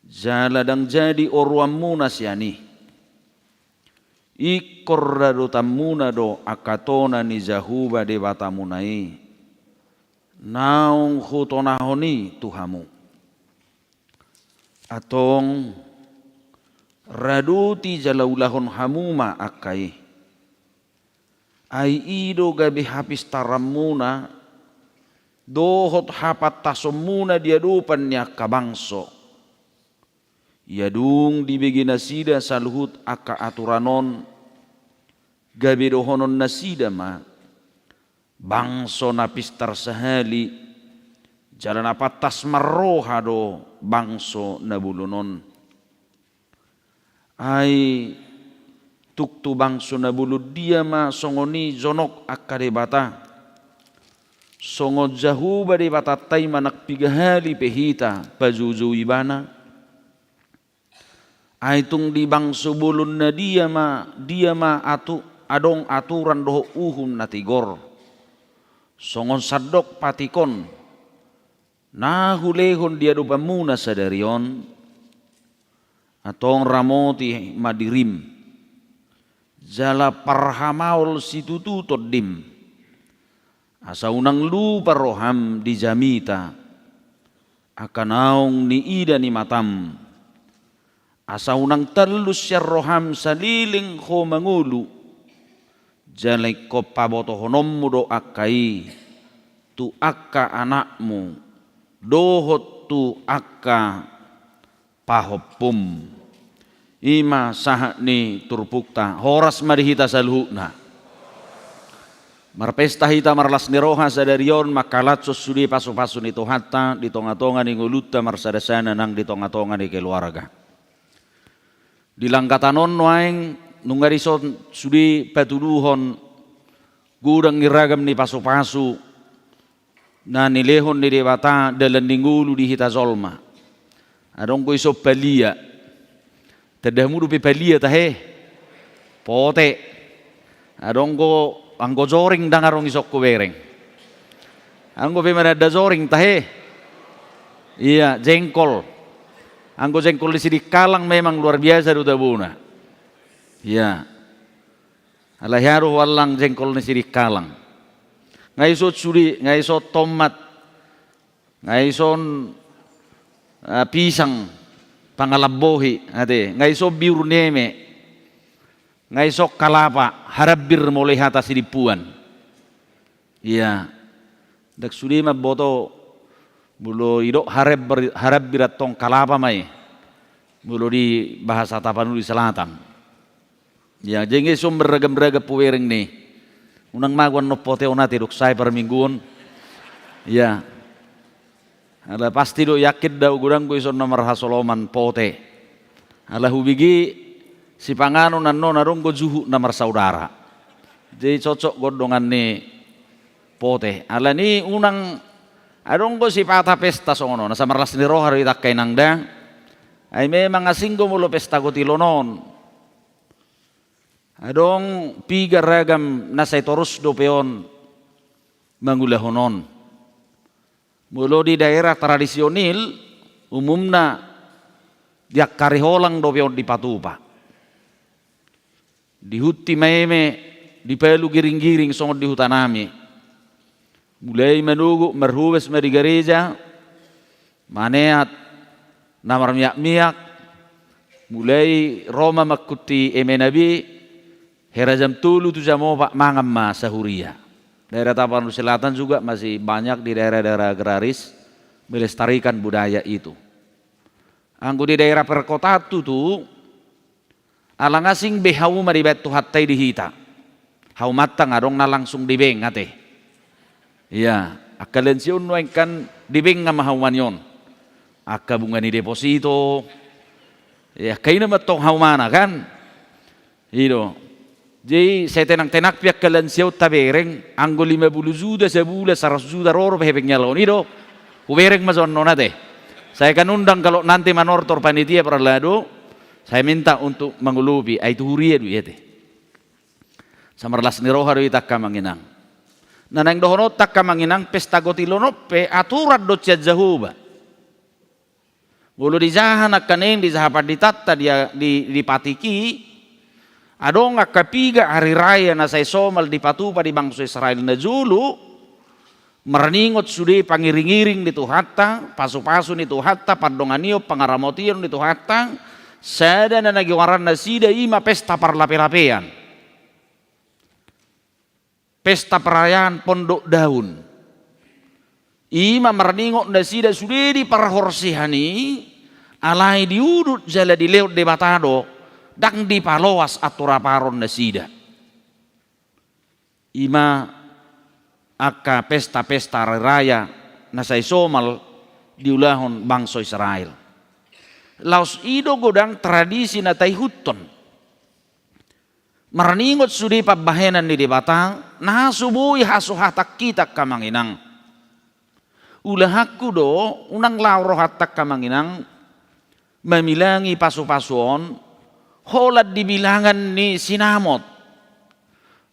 jala dang jadi orwamuna siani ikor do tamuna do akatona ni jahuba de batamunai naung hutonahoni tuhamu atong raduti jalaulahon hamuma akai ai ido gabe habis taramuna dohot hapat tasomuna dia dupannya kabangso yadung dibegi nasida saluhut aka aturanon gabe dohonon nasida ma bangso napis tarsahali jalan apatas marroha do bangso nabulunon ai tuktu bangso nabulu dia ma songoni zonok akade bata songo jahuba de bata tai manak pigahali pehita pajuju ibana aitung di bangso bulun na dia ma adong aturan doho uhum natigor songon sadok patikon nahulehon dia dupamuna sadarion atong ramoti madirim jala parhamaul situtu todim asa unang lupa roham di jamita akanaung ni ida ni matam asa unang talus siya roham saliling ho mangulu jalay ko pabotohonom mo do akai tu akka anakmu dohot tu akka pahopum ima saha ni turpukta horas marihita salhuna marpesta hita marlas niroha sadarion makalatsos sudi pasu-pasu ni tohatta di tonga-tonga ni nguluta marsadasana nang di tonga-tonga ni keluarga di langkatanon noaeng nungarison sudi patuluhon gudang niragam ni pasu-pasu na nilehon ni debata dalam ninggulu di hita zolma adong ko iso palia tadamudu pe palia tahe pote adong ko anggo zoring dangarong isok ko bereng anggo pe manada zoring tahe iya jengkol anggo jengkol di sini kalang memang luar biasa do tabuna ya alaharu wallang jengkol di sini kalang ngaiso sudi ngaiso tomat ngaison pisang pangalabohi ade ngaiso biur neme ngaiso kalapa harabir mulai hata siripuan iya dak sudi maboto bulo idok harap birat tong kalapa mai bulo di bahasa Tapanuli Selatan ya jenge som beragam-ragam puwereng nih unang magwan no pote onati dok sai per mingguon ya ala pasti do yakit daw gudang ko ison nomor hasoloman pote ala hubigi si pangano nanno narong go juhu namar saudara jadi cocok godongan nih pote ala ni unang adong ko si pata pesta songono nasa marlas ni rohar itak kay nangda ay memang asinggo mulo pesta ko tilonon adong piga ragam nasay torus do peon mangulahonon Mulu di daerah tradisional umumna dia kariholang dopion di patupa. Di huti meme di pelu giring-giring songot di hutanami. Mulai menunggu merhuwes di gereja, maneat namar miak-miak, mulai Roma makuti emenabi, hera jam tulu tu jam opak mangam ma sahuria. Daerah Tapanuli Selatan juga masih banyak di daerah-daerah agraris melestarikan budaya itu. Anggo di daerah perkotaan tu alang asing behau maribet tu hatai dihita. Hau matang adong na langsung dibeng ate. Iya, akalan siun kan dibeng nga mahawan yon. Aka bunga ni deposito. Ya, kayo na matong hau mana kan? Ito. Jadi saya tenak pihak kalian siau tabereng anggo 50 juta sebulan 100 juta roro pehepek nyalon itu. Kubereng mazon nonate. Saya kan undang kalau nanti manortor panitia perlado, saya minta untuk mengulubi itu huria du yete. Samarlas ni roha do itakka manginang. Nanang dohono takka manginang pesta gotilonope aturat do cia jahuba. Bulu di jahan akanen di jahapan ditatta dia di patiki. Adong akapiga hari raya na say somal di patupa di bangsa Israel na julu. Mereningot sudah pangiring-iring di Tuhatta, pasu-pasu di Tuhatta, padonganio pangaramotion di Tuhatta, sada na nagiwaran na sida ima pesta parlape-lapean. Pesta perayaan pondok daun. Ima mereningot na sida sudah di parhorsihani, alai diudut jala di leut de batado, dang di paloas aturaparon na sida. Ima aka pesta-pesta raya nasay somal diulahon bangsa Israel. Laos ido godang tradisi na tayhuton. Maraningot sudi pabahenan ni debatang nasubuhi hasuhatak kita kamanginang. Ulahakku do unang lauro hatak kamanginang memilangi pasu-pasuon holad dibilangan ni sinamot.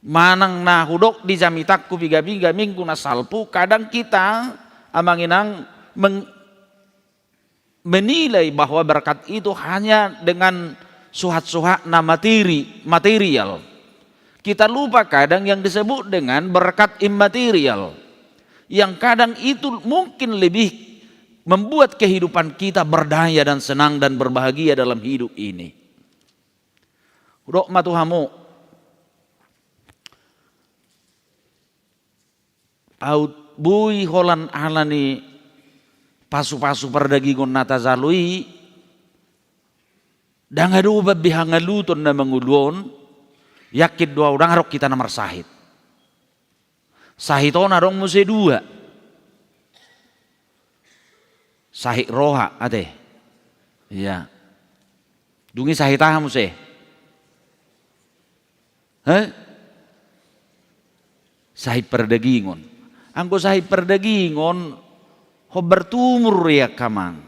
Manang na hudok di jamitakku biga-biga minggu na salpu, kadang kita amanginang menilai bahwa berkat itu hanya dengan suhat-suhat na material. Kita lupa kadang yang disebut dengan berkat imaterial, yang kadang itu mungkin lebih membuat kehidupan kita berdaya dan senang dan berbahagia dalam hidup ini. Hudok matuhamu out bui holan alani pasu-pasu perdagingon nata zalui dangadu babihangaluton na mangulon yakit dua orang harok kita namar sahit sahiton arong muse dua sahit roha ate iya dungi sahitah muse sahit perdagingon. Anggo sahit perdagingon ho bertumur ya kamang.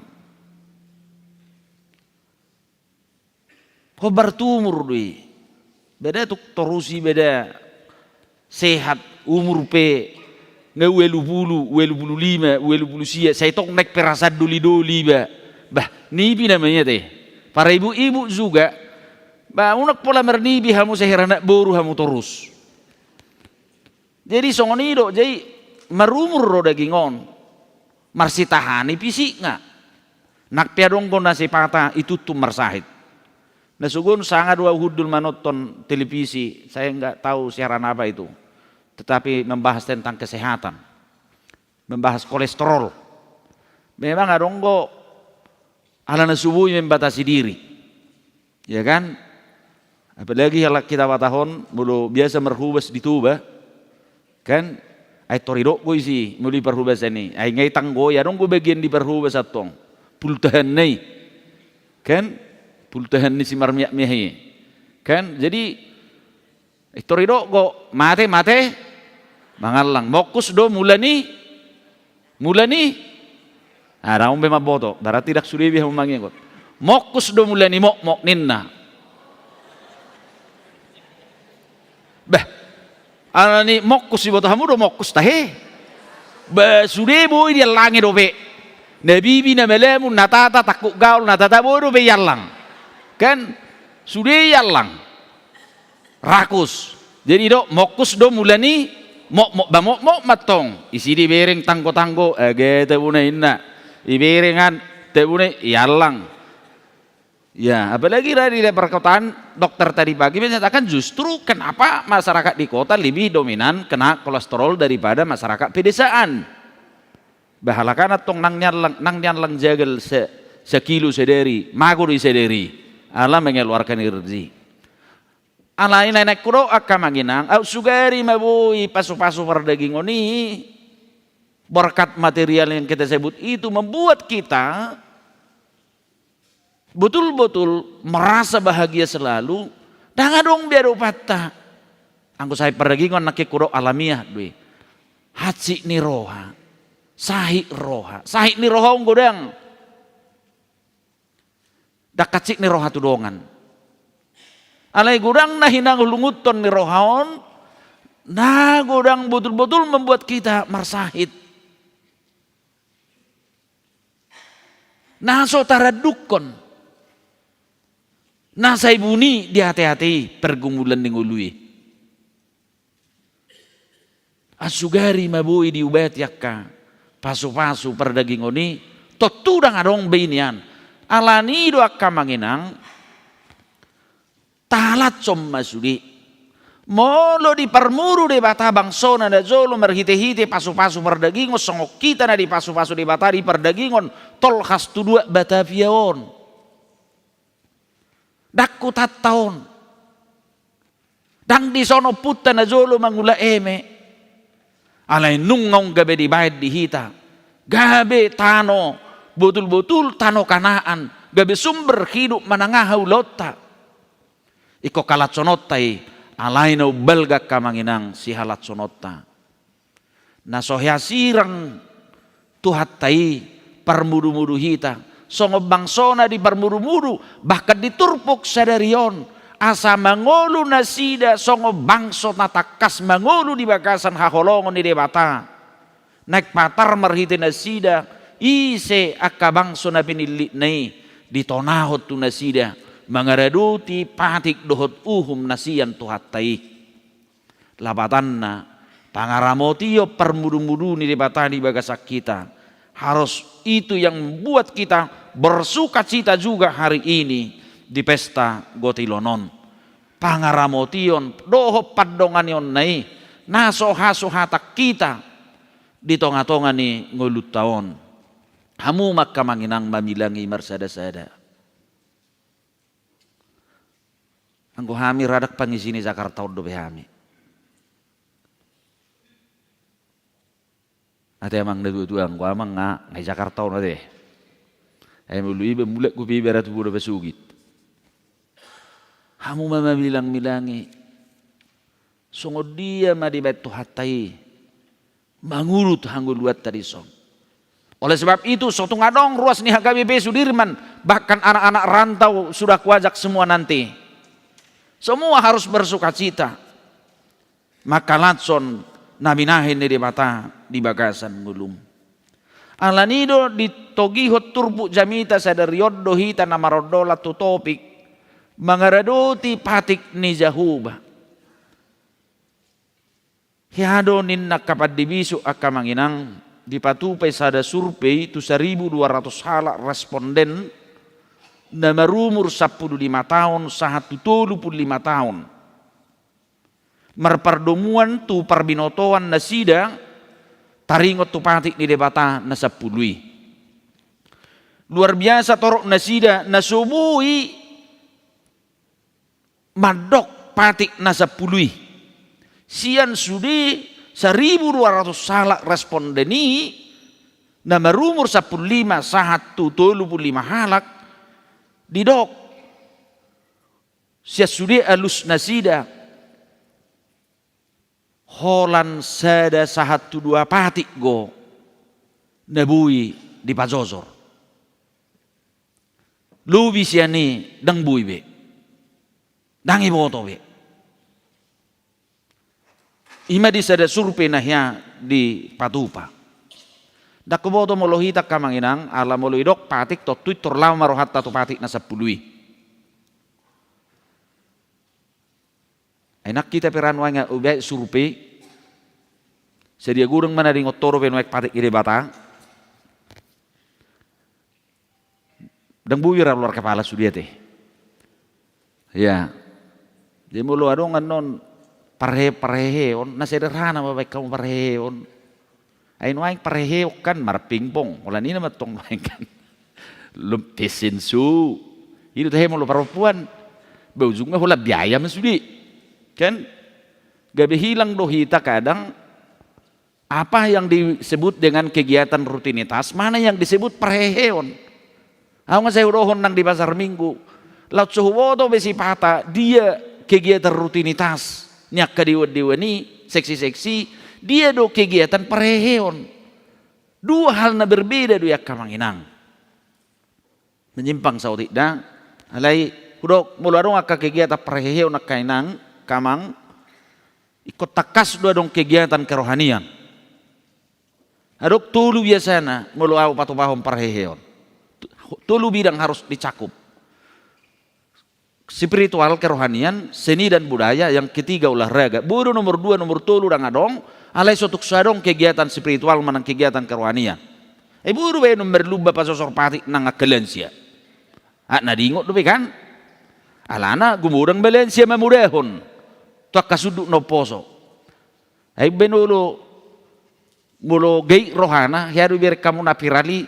Ho bertumur dui. Beda tuk torusi beda sehat umur pe nge welu bulu lima sia saya tok nek perasaan doli ba. Bah nibi namanya teh. Para ibu-ibu juga bah unak pola mernibi hamu seherana boru hamu torus. Jadi songonido jadi marumur roda gingon marsitahani pisik nga nak piadong ko nasi pata itu tuh marsahit nasugun sangat dua hudul manoton televisi saya nggak tahu siaran apa itu tetapi membahas tentang kesehatan membahas kolesterol memang adonggo ala nasubuh membatasi diri ya kan apalagi kalau kita batahon bulu biasa merhubas di tuba kan ay torido ko isi muli perhubas ini ay ngay tanggo ya dong ko bagian di perhubas atong pultahan nih kan pultahan ni si marmiak mihi kan jadi ay torido ko mate mangalang mokus do mulani ada umbe maboto berarti tidak sudah biar memangingot mokus do mulani mok ninna bah anani mokus si boto hamu do mokus tahe Sudah boy dia langi dobe. Nabibi na melemu natata takut gaul natata boy dobe yalang. Kan sudah yalang. Rakus. Jadi do mokus do mulani mok matong. Isi di bereng tanggo agak tabuna inna. Di berengan tabuna yalang. Ya, apalagi dari perkotaan dokter tadi pagi menyatakan justru kenapa masyarakat di kota lebih dominan kena kolesterol daripada masyarakat pedesaan. Bahalakan atong nang nyanlang jagal sekilo sederi, maguri sederi. Allah mengeluarkan rezeki. Alain naik kuro akka manginang, au sugari mabui pasu-pasu perdaging oni. Berkat material yang kita sebut itu membuat kita betul-betul merasa bahagia selalu. Dah dong biar upata. Angku saya perdagingan nak kuro alamiah dui. Haji ni roha, sahik ni roha unggodang. Dak kacik ni roha tudongan. Alai gudang nah hinang lunguton ni rohaon. Nah gudang betul-betul membuat kita marsahit. Nah sotara dukon. Nah saya buni di hati-hati pergumulan dengan lui. Asugari mabui diubat yakka. Pasu-pasu perdaging oni. Totu dang adong beinian. Alani do akka manginang. Talat som masudi. Molo di permuru de bata bangsona da jolo merhite-hite pasu-pasu perdaging. Songok kita na di pasu-pasu de bata di perdagingon. Tol khas tudua Bataviaon. Dakku tahun. Dang di sono putta na jolo mangula eme. Alay nungong gabe di bayad di hita. Gabe tano. Betul-betul tano kanaan. Gabe sumber hidup manangahaw lotta. Iko kalat sonotay. Alay na ubalga kamanginang si halat sonota. Nasohya sirang tuhat tay parmudu-mudu hita. Songo bangsona di parmuru-muru bahkan diturpuk sadarion asa mangolu nasida songo bangso natakas mangolu di bagasan haholongon di debata naik patar merhiti nasida ise akka bangso na pinilit nai ditonahot tu nasida mangaraduti patik dohot nasian tuhatai labatanna pangaramotio parmuru-muru ni debata di bagasak kita. Harus itu yang membuat kita bersuka cita juga hari ini di pesta Gotilonon. Pangaramotion doho padongan yon nai nasoha-sohatak kita di tonga-tonga ni ngulut taon. Hamu makka manginang mamilangi marsada-sada. Anggo hami radak pangisini Jakarta do behami. Ate emang dua-dua gua amang ngai Jakarta na deh. Ay mului mulak ku berat budo besugit. Hamu mama bilang-bilangi. Songo dia madi batu hatai. Mangurut hanggul luat tadi song. Oleh sebab itu sotu ngadong ruas nih HKBP Sudirman. Bahkan anak-anak rantau sudah kuajak semua nanti. Semua harus bersuka cita. Maka latson nabinahin di mata di bagasan ngulum. Alanido di togihot turbu jamita sadariod dohita namarodola tu topik. Mangaradoti patik ni jahuba. Hiado ninna kapad dibisu akka manginang dipatupai sada survei tu 1.200 halak responden na marumur 15 tahun sahatu 25 tahun. Merpardomuan tu parbinotoan na sidang taringot tu patik ni debata na 10. Luar biasa torok na sida na subui madok patik na 10. Sian sudi 1.200 salak respondeni na marumur 15 sahatu 25 halak didok. Sia sudi alus nasida holan sada sahatu 2 patik go nabui di pazozor. Lubi siani dang bui be. Dang iboto be. Ima di sada survei nahya di Patupa. Dak boto molohita kamanginang ala moloidok patik to Twitter lama rohatta to patik na sapului. Enak kita peran wanga ube survei. Sedia gurung mana ring otoro penwek patik ide bata. Dan buyur luar kepala sudia teh. Ya. Di mulu adong non parhe on na sederhana baik kamu parhe on. Ain waing parehe kan mar pingpong, wala ni naman tong waing kan. Lumpisin su. Itu teh mau perempuan. Beujungnya hula biaya masudi. Kan? Gabe hilang dohita kadang apa yang disebut dengan kegiatan rutinitas, mana yang disebut pareheon. Aku saya rohon nang di pasar minggu. Laut suhuwoto besi pata, dia kegiatan rutinitas. Nyak kadiwa-diwani, seksi-seksi. Dia do kegiatan pareheon. Dua hal na berbeda do yak kamanginang. Menyimpang sautik da. Alai hudok mularong akka kegiatan pareheon na kainang kamang ikut takas do dong kegiatan kerohanian. Adok tulu biasana mulu au patupahom pareheon. Tulu bidang harus dicakup. Spiritual kerohanian, seni dan budaya, yang ketiga olahraga. Buru nomor 2, nomor 3 dan adong. Alai sotuk sadong kegiatan spiritual manang kegiatan kerohanian. Buru bae nomor luba pasosor patik nang akalensia. Nadingot dobe kan? Alana gumurang balensia mamudehon. Tuak kasuduk no poso. Benulo mulo gay rohana, hiadu biar kamu napirali.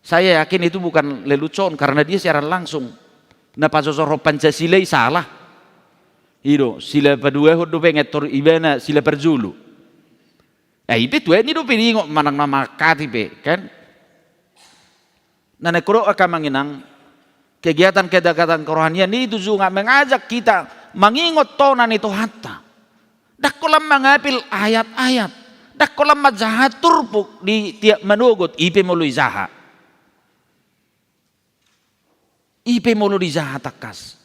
Saya yakin itu bukan lelucon karena dia secara langsung. Na pasosor Pancasila salah. Ido sila padua hodo pengetor ibana sila perjulu. Itu tuh ini do piningo manang nama katipe kan. Nah nekro akamanginang kegiatan kerohanian itu juga mengajak kita mengingat tonan itu hatta. Dak kolam mengapil ayat-ayat. Dak kolam majahat turpuk di tiap menugut ipe mului zaha. Ipe mulu di zaha takas.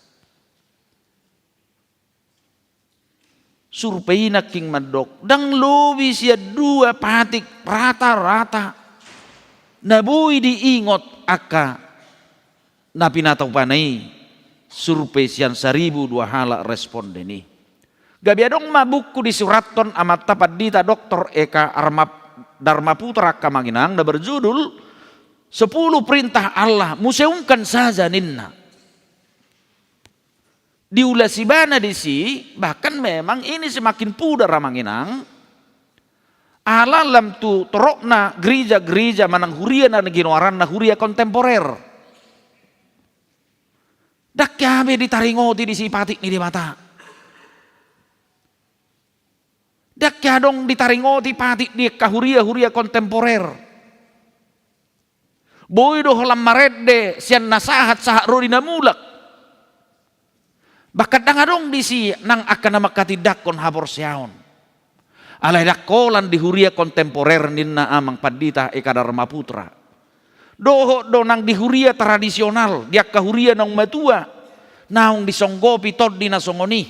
Survei na king madok dang lobi siya 2 patik rata-rata nabuy diingot aka na pinataw panay survei siyan 1,002 hala respondeni. Gabi adong mabuku di suraton amat tapat dita Dr. Eka Dharmaputra kamanginang na berjudul 10 perintah Allah museumkan saja ninna. Diulasibana di si, bahkan memang ini semakin pudar ramanginang. Alalam tu torokna gereja-gereja manang huria na ginoaran na huria kontemporer. Dak yabe ditaringoti di si patik ni di mata. Dak yadong ditaringoti patik di kahuria-huria kontemporer. Boy do holam maredde sian nasahat sahat rodina mulak. Bakat dangadong di si nang akan namakati dakon habor siaon. Alay dakolan di huria kontemporer ninna amang padita Eka Dharmaputra. Doho do nang di huria tradisional dia kahuria nang matua. Naung disonggopi tod di nasongoni.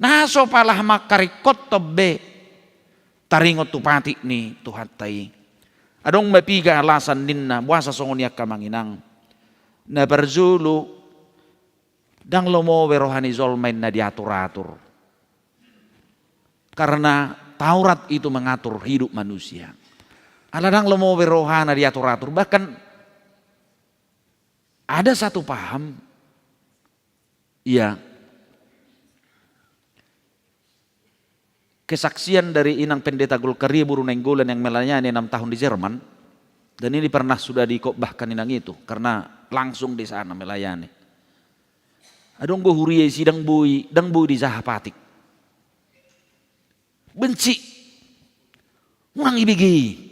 Naso palah makarikot tobe. Taringot tupati ni Tuhan tai. Adong mapiga alasan ninna buasa songoni akamanginang. Na berzulu dang lomo rohani zolmain na diatur-atur. Karena Taurat itu mengatur hidup manusia. Aladang lomo rohana diatur-atur. Bahkan ada satu paham, ya, kesaksian dari Inang Pendeta Golkaria Buru Nenggolan yang melayani 6 tahun di Jerman. Dan ini pernah sudah dikotbahkan Inang itu karena langsung di sana melayani. Adong go huria isi dang bui di zahapatik. Benci. Muang ibigi.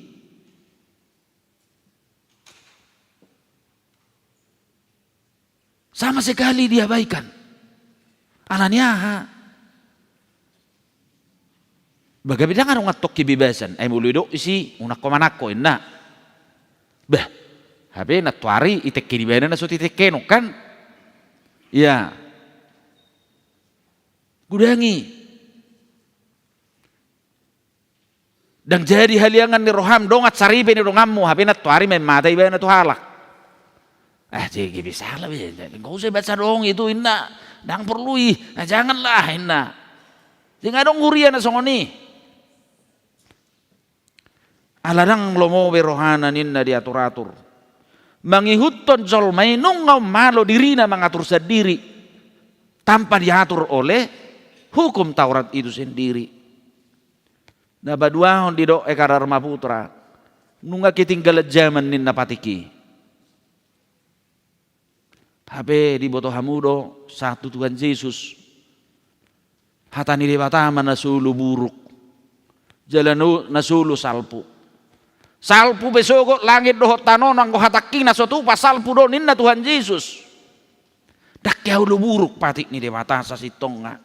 Sama sekali diabaikan. Ananya bagaimana nga ngatok kibibasan ay muludo isi unak ko manako inna. Bah, habe na tuari itek kinibanan na so titekeno kan. Ya, gudangi. Dan jadi haliangan ni roham dongat saribe ni rongammu hapinat tuari memata iba na tuhalak. Jadi bisa lah, enggak usah baca dong itu inna, dang perlu janganlah inna. Jangan dong hurian na songoni. Alarang lomo berohana ninna diatur-atur. Mangihutton jolmai nungau malo dirina mengatur sendiri tanpa diatur oleh hukum Taurat itu sendiri. Na baduahon di do ekarar maputra nunga kitinggal zaman ninna patiki. Habe di boto hamudo satu Tuhan Yesus hatani dewata nasulu buruk jalanu nasulu salpu besok langit dohot tanon angko hatakina sotu salpu do ninna Tuhan Yesus dak yaulu buruk patik ni dewata sa sitonga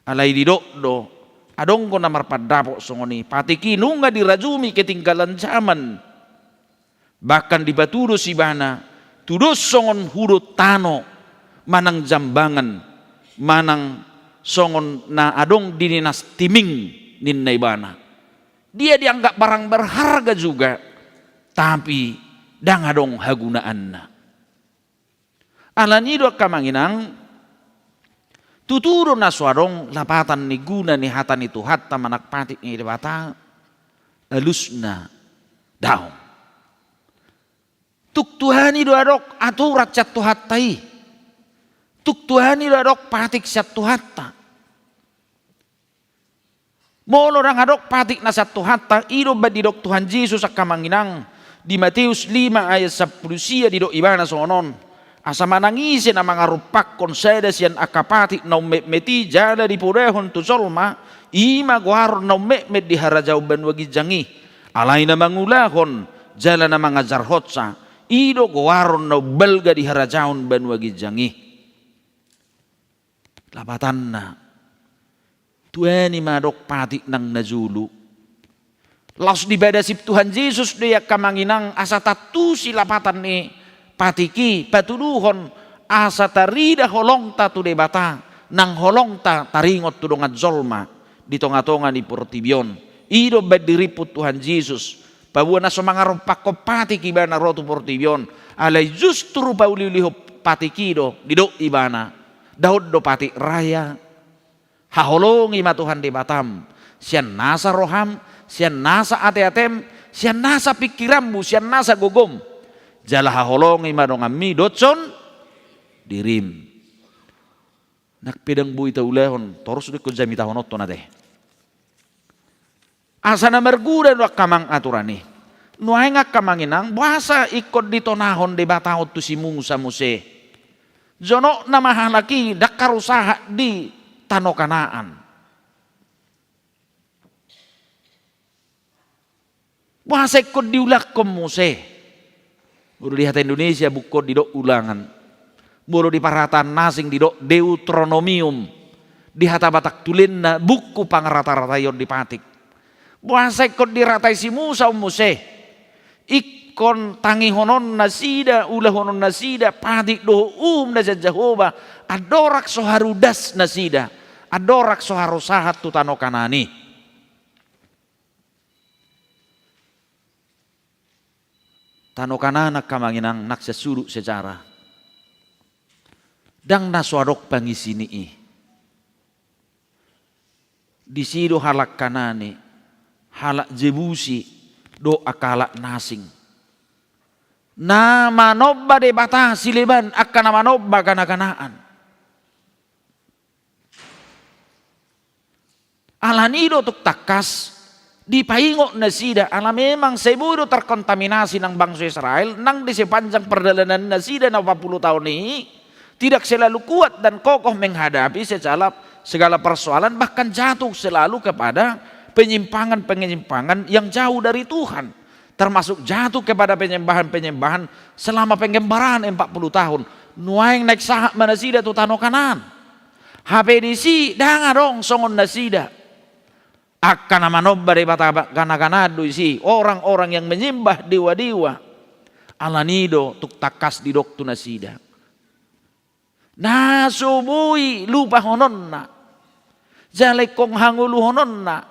alai di do adong ko na marpadapok songoni patiki nunga dirajumi ketinggalan zaman bahkan dibatudo si bana tudos songon hurut tano manang jambangan manang songon na adong dininas timing ninna ibana dia dianggap barang berharga juga tapi dang adong hagunaanna alani do kamanginang tuturo na suarong lapatan ni guna ni hatan itu hatta manakpatik ni dewata alusna daong tuk Tuhani do adok aturat cat tuhattai tuk Tuhani do adok patik cat tuhatta molo rang adok patik na cat tuhatta iro badidok Tuhan Yesus akamanginang di Matius 5 ayat 10 sia didok ibana sonon asa manangisin ang mga rupak konseda siyan akapati na ummeti jala di purehon tu solma ima guhar na ummet di harajaw banwagi jangi alay na mangulahon jala na mga jarhotsa ido guharon na belga di harajawn banwagi jangi labatan na tueni madok pati ng nazulu laos di badasip Tuhan Yesus dia kamanginang asa tatu si lapatan ni patiki patuduhon asa tarida holong ta tu debata nang holong ta taringot tu dongat zolma di tonga-tonga di portibion ido badiriput Tuhan Yesus pabuana so mga rompak ko patiki bana rotu portibion alay justru pauliliho patiki do dido ibana daud do patik raya haholongi matuhan debatam sian nasa roham sian nasa ate-atem sian nasa pikirammu sian nasa gogom jala haholongi madong ami dotson dirim nakpidang bui taulehon toros udah kujami tahun otto nate asa na merguda do kamang aturani nuay nga kamanginang bahasa ikot dito nahon de bataot tu si Musa Muse jono na mahalaki dakarusaha di Tano Kanaan bahasa ikot diulak ke Muse Buru lihat Indonesia buku di dok ulangan. Buru di paratan nasing di dok Deuteronomium. Di hata batak tulinna buku pangrata-rata yon dipatik. Bahasa ikon diratai si Musa Muse. Ikon tangi honon nasida ulah honon nasida patik do na Jehovah adorak soharudas nasida. Adorak soharusahat tutano kanani. Tano kananak kamanginang naksasuru secara dang naswarok pangisini di sido halak kanane halak jebusi do akala nasing na manobba de bata sileban akan manobba kana-kanaan alanido tuk takas di paingok na sida ala memang seguro terkontaminasi ng bangsa Israel nang di sepanjang perjalanan na sida na 40 tahun ini tidak selalu kuat dan kokoh menghadapi segala persoalan bahkan jatuh selalu kepada penyimpangan-penyimpangan yang jauh dari Tuhan termasuk jatuh kepada penyembahan-penyembahan selama pengembaraan 40 tahun nuaing naik sahak manasida tu Tano Kanaan HPDC dangarong songon nasida akan manobba de bata kana-kanado isi orang-orang yang menyembah dewa-dewa alanido tuk takas di doktu nasida nasubui lupa hononna jalek kong hangulu hononna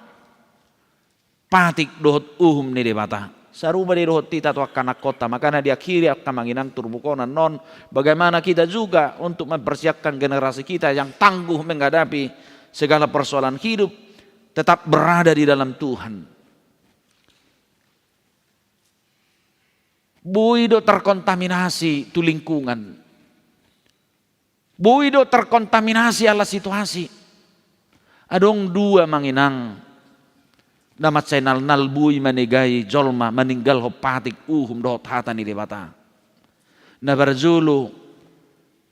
patik dohot ni debata. Saruba di dohot tita tu akan kota, makanya di akhiri akan manginang turbukonan non. Bagaimana kita juga untuk mempersiapkan generasi kita yang tangguh menghadapi segala persoalan hidup, tetap berada di dalam Tuhan. Buido terkontaminasi tu lingkungan. Buido terkontaminasi ala situasi. Adong dua manginang. Damat saya nal bui manigai jolma meninggal hopatik dohot hata ni debata. Na barzulu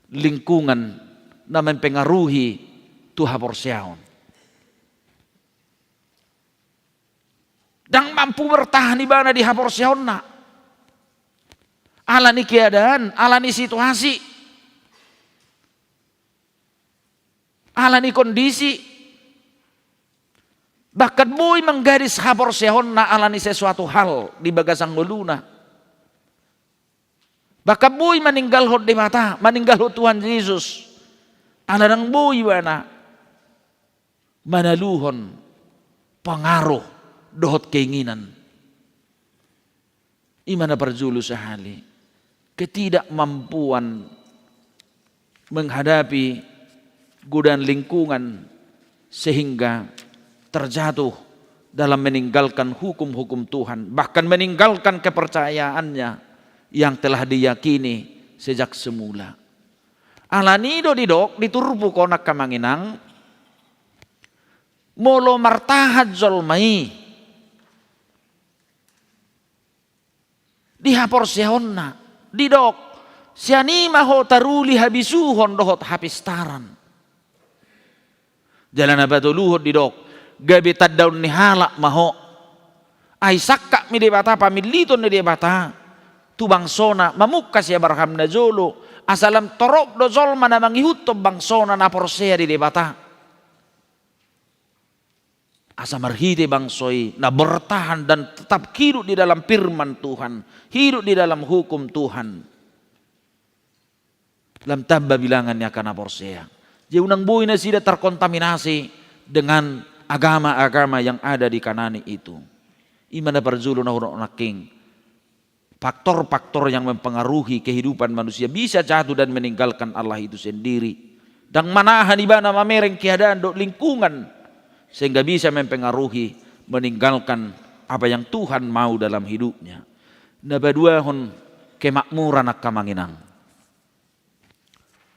lingkungan na mempengaruhi tu haporsiaon. Dan mampu bertahan di mana di haporsiaon na. Ala ni keadaan, ala ni situasi. Ala ni kondisi. Bahkan bui menggaris habor sehon na alani sesuatu hal di bagasang nguluna. Bahkan bui meninggal hod di mata, meninggal hod Tuhan Yesus. Alanang bui wana manaluhon pengaruh dohot keinginan. Imana perjulu sehali ketidakmampuan menghadapi godaan lingkungan sehingga terjatuh dalam meninggalkan hukum-hukum Tuhan, bahkan meninggalkan kepercayaannya yang telah diyakini sejak semula. Alanido didok diturpu konak kamanginang molo martahat zolmai dihapor sehonna didok sianima ho taruli habisuhon dohot hapistaran jalan abatuluhot didok gabitat daun ni halak maho ay sakka mi debata pamiliton ni debata tu bangsona mamukas ya barham na jolo asalam torop do zolma na mangihutob bangsona na porsea di debata asa marhite bangsoi na bertahan dan tetap hidup di dalam firman Tuhan, hidup di dalam hukum Tuhan. Lam tambah bilangannya karena porsea. Jadi unang buhay na sila terkontaminasi dengan agama-agama yang ada di Kanani itu. Imana perjulu na naking faktor-faktor yang mempengaruhi kehidupan manusia bisa jatuh dan meninggalkan Allah itu sendiri. Dan manahan ibana mamereng keadaan do lingkungan sehingga bisa mempengaruhi meninggalkan apa yang Tuhan mau dalam hidupnya. Nabaduahon kemakmuran ak kamanginang.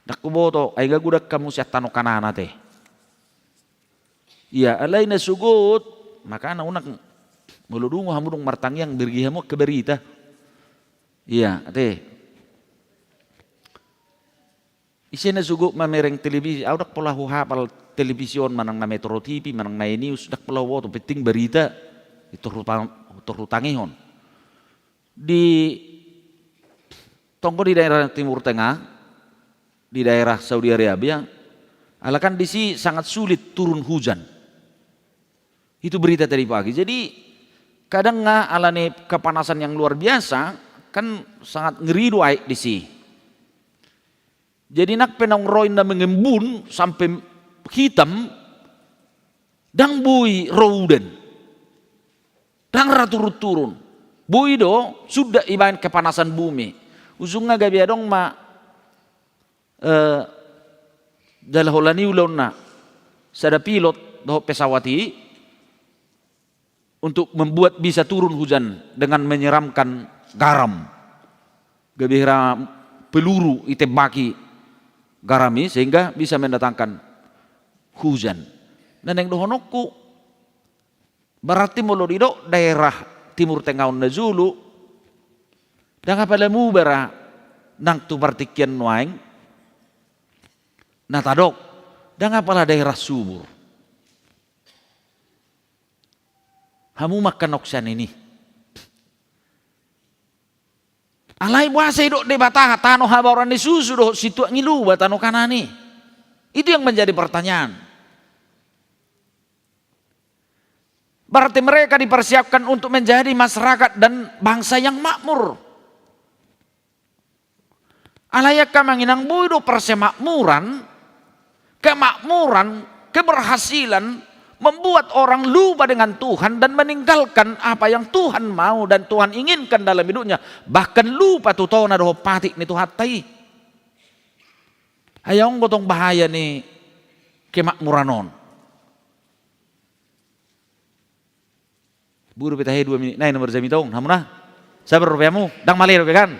Nakuboto ay gagudak kamu siya tanong kanana te. Iya alay na sugot maka na unak muludungo hamudong martangyang birgihan mo keberita. Iya ate. Isi na sugot mamereng televisi. Audak pola hapal television manang na Metro TV manang na news dak pola wo penting berita itu terutangihon. Di tonggo di daerah Timur Tengah, di daerah Saudi Arabia, alakan di sini sangat sulit turun hujan. Itu berita tadi pagi. Jadi kadang nggak alane kepanasan yang luar biasa, kan sangat ngeri doai di sini. Jadi nak penong roin na mengembun sampai hitam, dang bui rouden, dang raturut turun. Bui do sudah ibain kepanasan bumi. Usungnya gabi adong ma dalholani ulon na sada pilot do pesawati untuk membuat bisa turun hujan dengan menyeramkan garam. Gabi peluru itembaki garami sehingga bisa mendatangkan hujan. Dan yang dohonokku berarti molodido daerah Timur Tengah na Zulu dan kapala mubara nang tu partikian nuaing natadok dan kapala daerah subur hamu makan oksan ini alai buasa idok de batah tano habaran ni susu do situ ngilu batano kanani. Itu yang menjadi pertanyaan. Berarti mereka dipersiapkan untuk menjadi masyarakat dan bangsa yang makmur. Alayaka manginang buido persemakmuran, kemakmuran, keberhasilan membuat orang lupa dengan Tuhan dan meninggalkan apa yang Tuhan mau dan Tuhan inginkan dalam hidupnya. Bahkan lupa tutona doho patik ni tuhatai. Ayaw gotong bahaya ni kemakmuranon. Buru pitahe 2 menit. Nay nomor jam itong. Namun na. Sabar rupiahmu. Dang mali rupiah kan.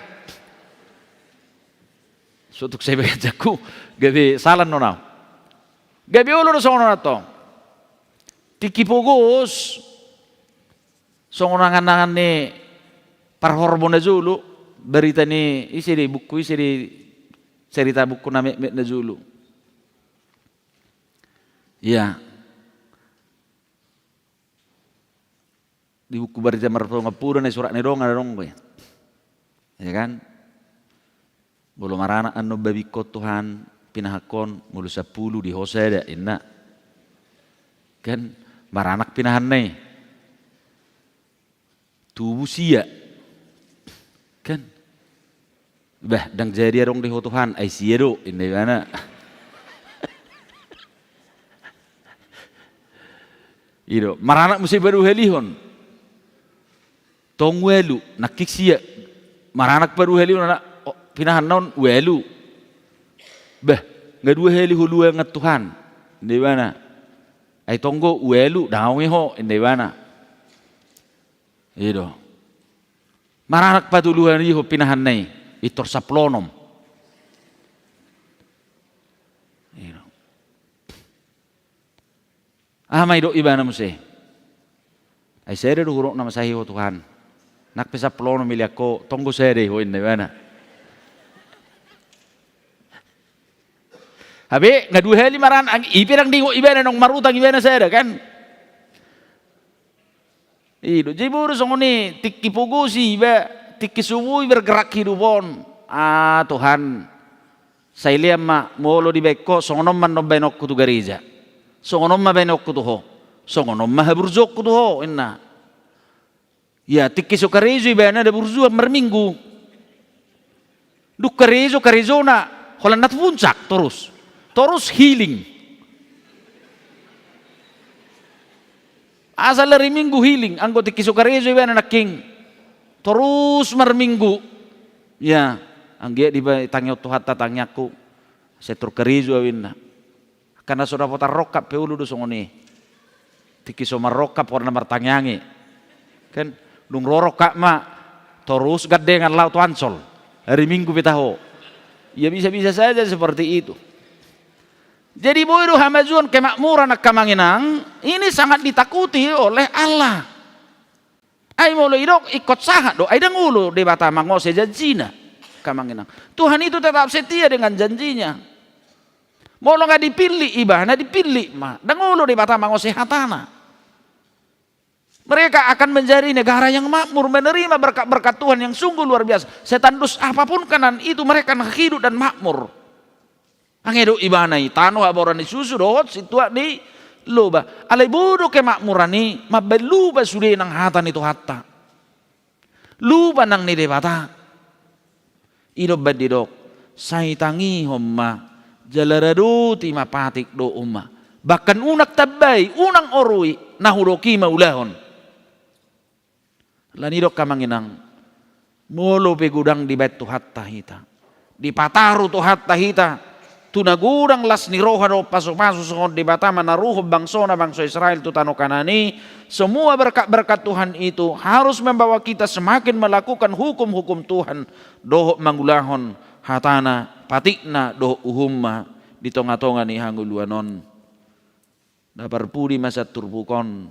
Sutuk saya bagian jaku. Gabi salan nona. Gabi ulo sa nona to. Tiki pugos. So nganangan ni parhormon na julu. Berita ni isi di buku isi di cerita buku na na julu. Ya. Di buku berita marto ngapura na surat ni dong ada dong ko. Ya kan? Bolo marana ano babi ko Tuhan pinahakon mulu 10 di Hosea inna. Kan maranak pinahan na tubuh sia. Kan? Bah dang jadi dong di Tuhan ay sia do ini mana. Iro maranak mesti baru helihon. Tong welu nakik sia maranak baru helihon na pinahan naon welu. Bah nggak 2 heli hulu ngat Tuhan. Di mana? Ay tonggo welu dawe ho di mana? Iro maranak patuluhan iho pinahan nai itor saplonom. Iro may do iba na mo siya. Ay sere do hurok na masahi ho Tuhan. Nakpisa plonom ili ako tonggo sere ho di mana? Habe nga 2 heli maran ang ipirang dingo iba na nung marutang iba na sere kan? Ido jiburu songoni tiki pugusi iba tiki subuhi bergerak hidupon. Ah Tuhan, saya lihat mak molo di beko songonom man no benok kutu gereja, songonom ma benok kutu ho, songonom ma haburzok kutu ho inna. Ya tiki so karejo iba na da burzu merminggu. Duk karejo na holan nat puncak terus healing. Asal dari minggu healing, anggota kisukarejo iba na naking terus merminggu. Ya, anggia di tangyo Tuhan tatangyaku, setur kerejo awin na. Karena sudah potar rokap peulu do songoni. Tiki so marokap warna martangyangi. Kan dung rorokap ma terus gadengan laut wansol. Hari minggu pitaho. Ya bisa-bisa saja seperti itu. Jadi boiru hamajuan kemakmuran nak kamanginang ini sangat ditakuti oleh Allah. Ay molo idok ikut sahat do ay dangulo de bata mangose janjina kamanginang. Tuhan itu tetap setia dengan janjinya. Molo nggak dipilih ibahna dipilih mah dangulo de bata mangose hatana. Mereka akan menjadi negara yang makmur menerima berkat-berkat Tuhan yang sungguh luar biasa. Setandus apapun kanan itu mereka nak hidup dan makmur. Angedo ibanay tano haboran ni susurot sitwa ni loba alay bodo ke makmurani mabeluba sude ng hata nito hatta luba nang nidebata ido badidok saitangi homma jalaraduti mapatik do umma bahkan unak tabay unang orui nahudoki maulahon lanidok kamanginang molo pegudang di bet hatta hita di pataru to hatta hita tunagurang las ni roha do paso-paso sungod di bata manaruho bangso Israel tutano kanani semua berkat-berkat Tuhan itu harus membawa kita semakin melakukan hukum-hukum Tuhan doho manggulahon hatana patikna doho uhumma di tonga-tonga ni hangguluanon dapar pudi masa turbukon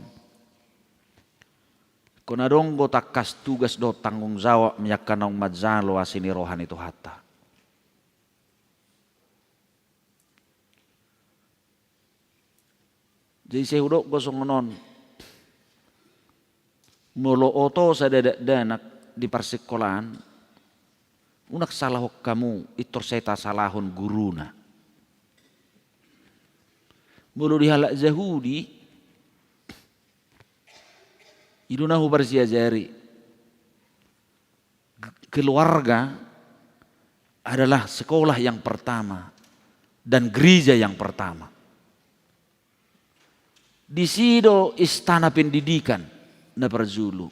konadonggo takas tugas do tanggung jawab menyakanong madzalo asini rohan itu hatta. Jadi saya udok gosong non molo oto sa danak di persekolahan unak salah kamu itor seta salahon guruna molo di halak Yahudi idunahu bersiajari keluarga adalah sekolah yang pertama dan gereja yang pertama. Di sido istana pendidikan na Parzulu.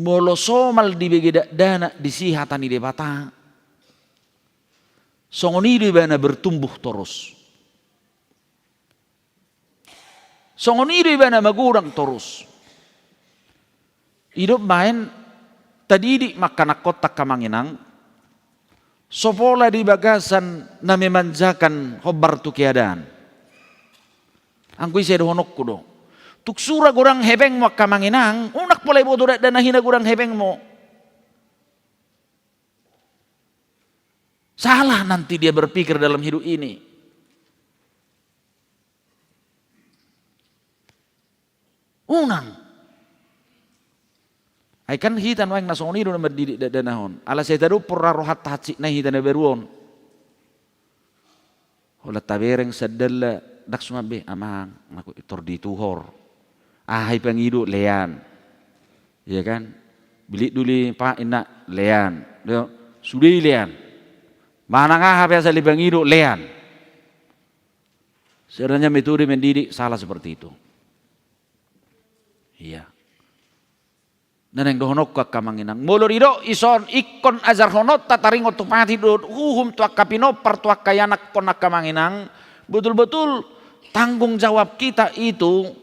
Molosomal di begeda dana disihatan di bata. Songonido ibana bertumbuh terus. Songonido ibana magurang terus. Hidup main tadi di makanak kota Kamanginang. Sopola di bagasan na memanjakan hobar tu keadaan. Angkui saya honok kudo. Tuk sura gurang hebeng mo Kamanginang, unak pulai bodoh dan nahina gurang hebeng mo. Salah nanti dia berpikir dalam hidup ini. Unang. Ai kan hitan wang nasongoni do na didik danahon. Ala saya tahu pura rohat haci na hitan beruon. Hola tabereng sadalla dak sumabe amang aku itor di tuhor. Ahai pengidu lean. Ya kan? Bilik duli pak ina lean. Sudai lean. Mana ngah biasa li pengidu lean. Sebenarnya metode mendidik salah seperti itu. Iya. Dan yang dohonok ka Kamanginang. Mulur ido ison ikon ajar honot tataringot tupati do huhum tuak kapino partuak kayanak konak Kamanginang. Betul-betul tanggung jawab kita itu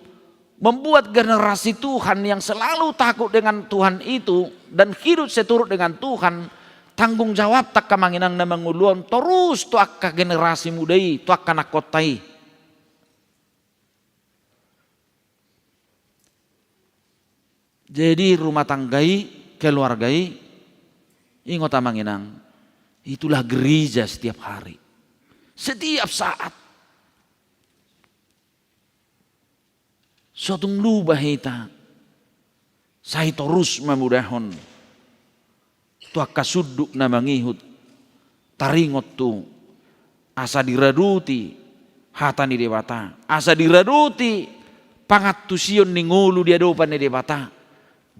membuat generasi Tuhan yang selalu takut dengan Tuhan itu dan hidup seturut dengan Tuhan. Tanggung jawab tak Kamanginang na manguluan terus tuak ka generasi mudai tuak kanak kotai. Jadi rumah tanggai, keluargai, ingot Kamanginang, itulah gereja setiap hari. Setiap saat. Suatu lubah kita, saya terus memudahon. Tuak kasuduk na mangihut, taringot tu, asa diraduti, hata ni debata, asa diraduti, pangat tusion ni ngulu dia dopan ni debata.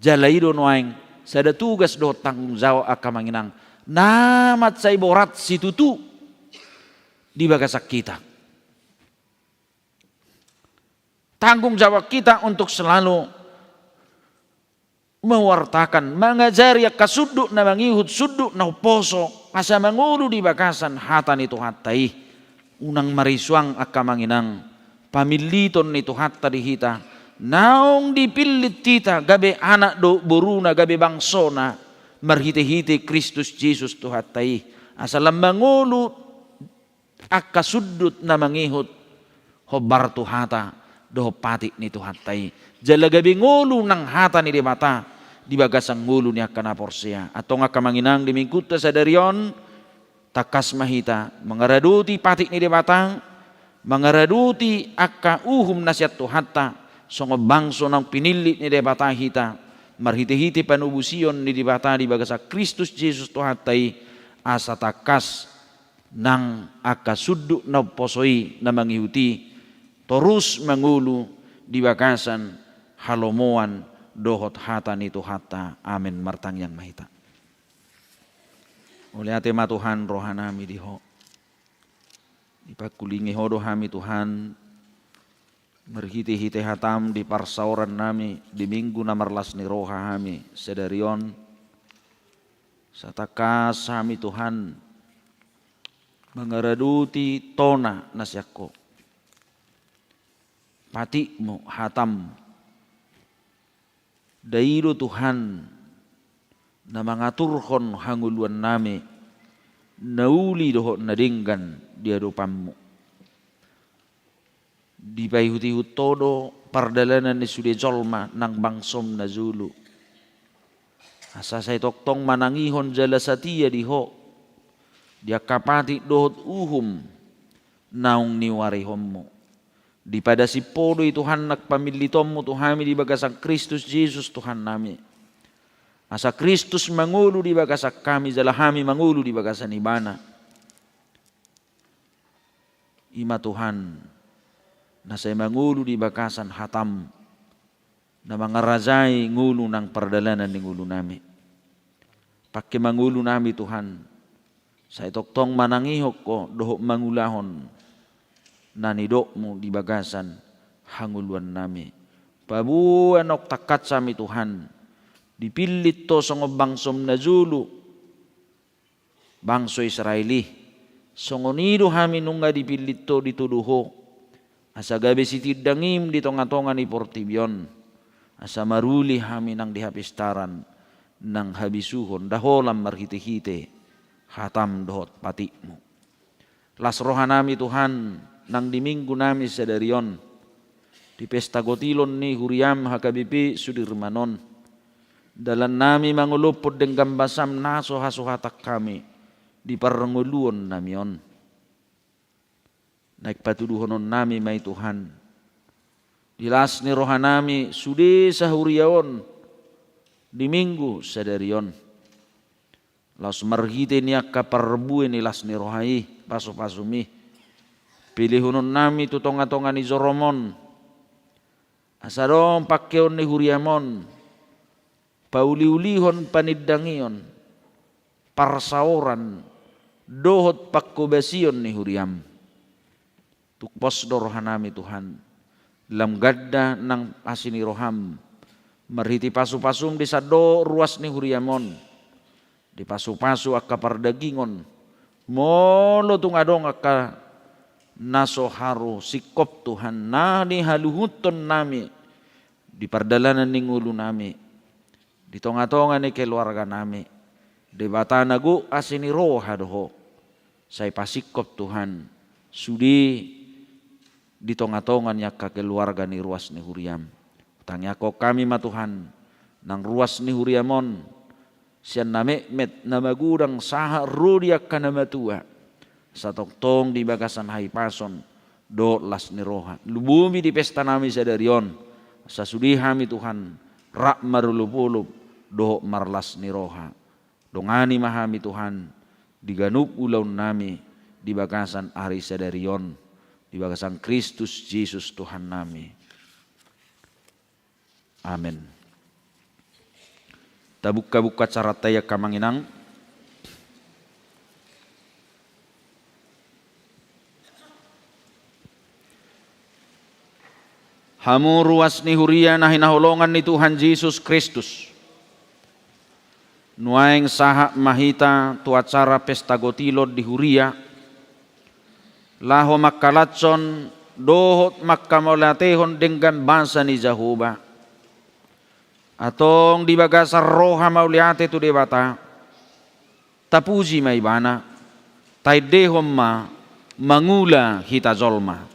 Jalaido noaing sada tugas do tanggung jawab Kamanginang. Namat say borat situtu di bagasak kita. Tanggung jawab kita untuk selalu mewartakan, mengajari kasuduk na mangihut suduk na poso asa mangulu di bagasan hatan itu hatai. Unang marisuang Kamanginang pamiliton itu hatta di hita. Naung dipilit kita gabe anak do boruna gabe bangsona marhite-hite Kristus Yesus tuhatai asalam mangulu akka sudut na mangihut hobar tuhata do pati ni tuhatai jala gabe ngulu nang hata ni di mata di bagasang ngulu ni akka porsia atau nga Kamanginang dimingkuta sa darion takas mahita mangaraduti pati ni di mata mangaraduti akka uhum nasiat tuhata songo bangso nang pinili ni debata hita marhite-hite panubusion ni debata di bagasa Kristus Yesus tuhatai asa takas nang akasuduk na posoi na mangihuti terus mangulu di bagasan halomoan dohot hata ni tuhata amin martang yang mahita oleh atema Tuhan rohanami diho ipakulingi hodo hami Tuhan merhiti-hiti hatam di parsauran nami di minggu namarlas ni roha hami sedarion satakas hami Tuhan mengaraduti tona nasyako patimu hatam dairu Tuhan na mangaturhon hanguluan nami nauli dohot nadinggan di hadapanmu di payuti todo pardalanan ni sude jolma nang bangsom na Zulu asa say toktong manangihon jala satia diho dia kapati dohot uhum naung niwarihommo di pada si podo Tuhan nagpamilitommo tuhami di bagasak Kristus Yesus Tuhan nami asa Kristus mangulu di bagasak kami jala hami mangulu di bagasan ibana ima Tuhan na saya mangulu di bakasan hatam na mangarajai ngulu nang perdalanan ni ngulu nami pakai mangulu nami Tuhan Sa itoktong manangihok ko doho mangulahon nanidokmu di bagasan hanguluan nami. Pabuan ok takat sami Tuhan. Dipilit to songo bangsom na Zulu. Bangso Israeli. Songo nido hami nunga dipilit to dituduho. Asa gabi sitidangim di tonga-tonga ni Portibion. Asa maruli hami nang dihapistaran nang habisuhon daholam marhite-hite. Hatam dohot patikmu. Las rohanami Tuhan nang diminggu nami sadarion. Di pesta gotilon ni Huriam Hakabipi Sudirmanon. Dalan nami mangulupod deng gambasam naso hasuhatak kami. Di paranguluon namion. Naik patuduhonon nami may Tuhan. Dilas ni rohanami sudi sa Huriaon. Di minggu sadarion. Las marhite niya kaparbuin nilas ni rohai paso-pasumi. Pilihunon nami tutonga-tonga ni Zoromon. Asadong pakyaon ni Huriamon. Pauli-ulihon panidangion. Parsaoran. Dohot pakkubasion ni Huriam. Tukpos dorohan nami Tuhan. Lam gadda ng asini roham. Marhiti pasu-pasum di sado ruas ni Huriamon. Di pasu-pasu akka pardagingon. Molo tung adong akka naso haru sikop Tuhan na ni haluhuton nami di pardalanan ning ulo nami di tonga-tonga ni keluarga nami di bata nagu asini roha doho say pasikop Tuhan sudi di tonga-tonga niya ka keluarga ni ruas ni Huriam. Tanya ko kami ma Tuhan nang ruas ni Huriamon siyan na met na magurang saha rodiak ka na matua sa toktong di bagasan haipason do las ni roha. Lubumi di pesta nami sa darion sa sudi hami Tuhan rak marulupulup do marlas ni roha. Dongani mahami Tuhan diganup ulaw nami di bagasan ari sa darion di bagasan Kristus Jesus Tuhan nami. Amen. Tabuka-buka cara tayak kamanginang. Hamu ruas ni Huria na hinahulongan ni Tuhan Jesus Kristus. Nuaing saha mahita tu acara pesta gotilod di Huria. Laho makkalatson dohot makkamolatehon dengan bangsa ni Jahuba. Atong di bagasar roha mauliate tu debata. Tapuji maibana. Taidehom ma mangula hita zolma.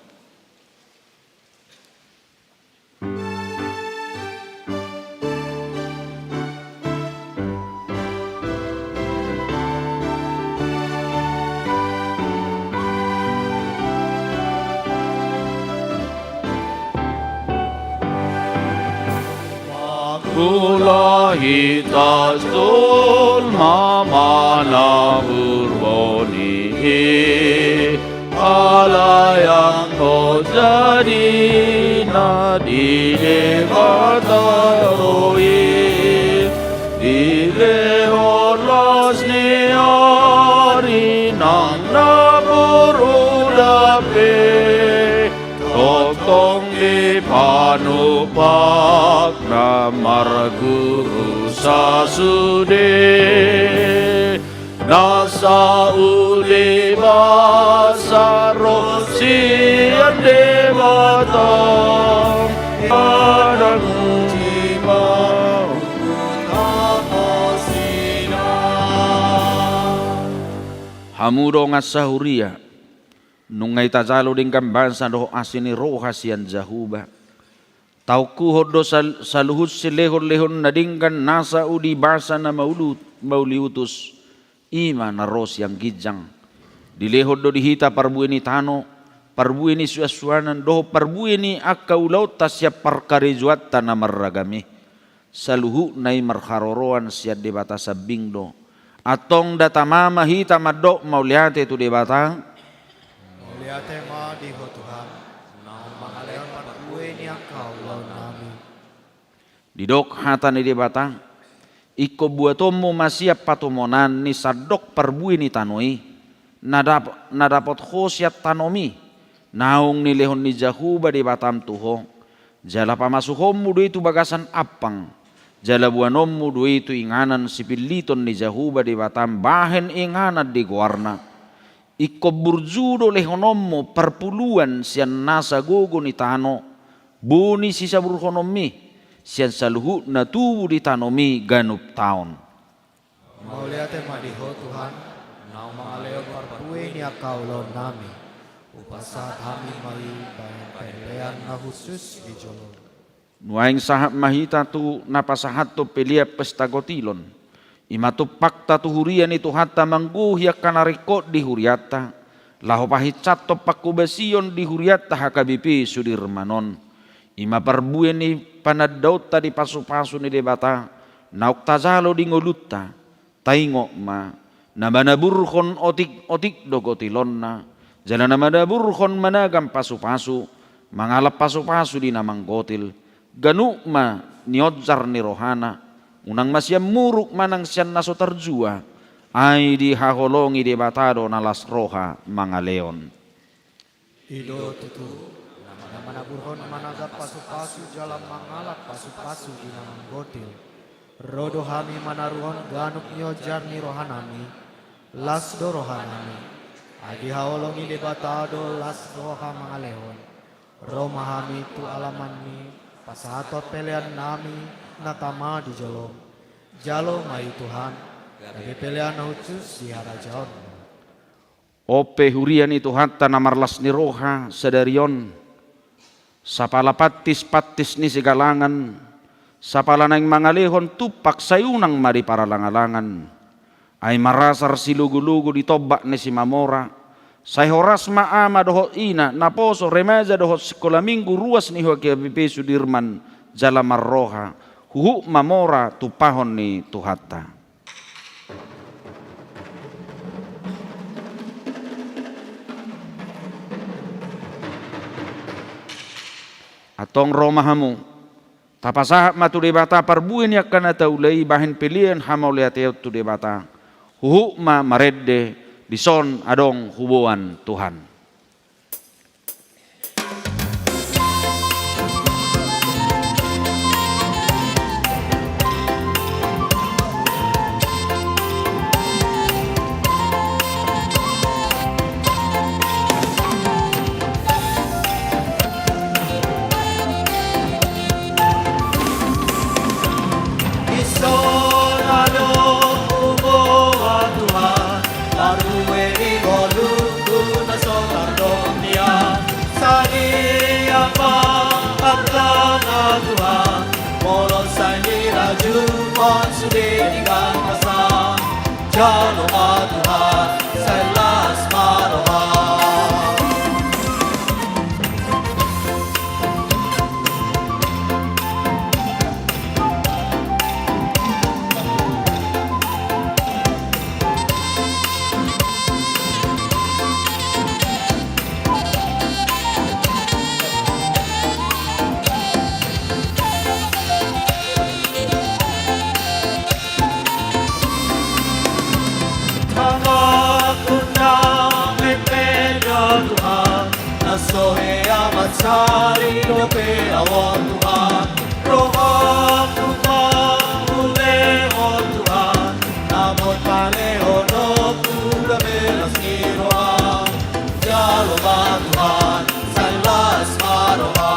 Kulahi tasdul mamana urboni alayang hojadi na dilevataroi dileholas ni ari nang naburudape tong di panupak na marguru sasude nasa uli basaro siyan dewata padang jiwa hamuro nga sahuria nung ngay tajalo ding kambansa do asini roha siyan Jahuba. Tauku hodo sa luhut si lehon-lehon na dinggan nasa udi basa na mauliutus ima na ros yang gijang. Dilehod do dihita parbuin ni tano, parbuin ni suaswanan do parbuin ni akaulaw tasya parkarejuat na marragami. Sa luhu na'y marharoroan siya debata sa bingdo. Atong datamama hita madok mauliate tu debata. Mauliate ma diho Tuhan. Nang mangalayon parbuin niya kaulau nami. Didok hata ni debata. Iko buatomu masiap patumonan ni sadok perbui ni tanoi. Nadapot khosiat tanomi. Naung ni lehon ni jahuba di batam tuho. Jala pamasuhommu do itu bagasan apang. Jala buanommu do itu inganan sipiliton ni jahuba di batam bahen inganan di guarna. Iko burjudo lehonommu perpuluhan sian nasa gogo ni tano. Buni sisa burhonomi. Sian saluhu na tubu di tanomi ganup taon. Mauliate madiho Tuhan, nau mangaleo parpue ni akaulo nami. Upasat kami mai bayan pelean na khusus di jolo. Nuaing sahab mahita tu napasahat tu pelia pesta gotilon. Imatu pakta tu hurian itu hatta mangguhya kanarikot di huriata. Laho pahicat to pakubasion di huriata hakabipi sudirmanon. Ima perbuan ni panadaut tadi pasu-pasu ni debata. Nauk tazalo di ngolutta. Taingok ma. Namana burkon otik do gotilonna. Jalan namana burkon managam pasu-pasu. Mangalap pasu-pasu di namang gotil. Ganuk ma niodjar ni rohana. Unang masyam muruk manang siyan naso terjua. Ay di haholongi di batado nalas roha mga leon. Ido tutu. Namana burhon managap pasu-pasu jalan mangalap pasu-pasu di namang gotil. Rodo hami manaruhon ganuk nyojar ni rohanami. Las do rohanami. Adi haolongi di batado las roha mga leon. Romahami tu alamani. Pasahatot pelean nami natama di jolo. Jalo mai Tuhan. Dari pelean khusus di harajaon. Ope hurian itu hatta namarlas ni roha sedarion. Sapala patis ni segalangan. Sapala naing mangalehon tupak sayunang mari para langalangan. Ay marasar si lugu-lugu ditobak ni si mamora. Say horas maama doho ina naposo remaja doho sekolah minggu ruas ni hoki abipe sudirman jala marroha huhu mamora tupahon ni tuhata. Atong romahamu tapasahap matu debata parbuin yakkan ataulai bahin pilihan hamauliateut tu debata huhu ma maredde dison adong hubuan Tuhan. Jalo Tuhan, selas maroha. Sohe amat sari dope awon Tuhan, roham Tuhan, ule on Tuhan, namot palehono kuda belas niroha, jalo ba Tuhan, salas maroha.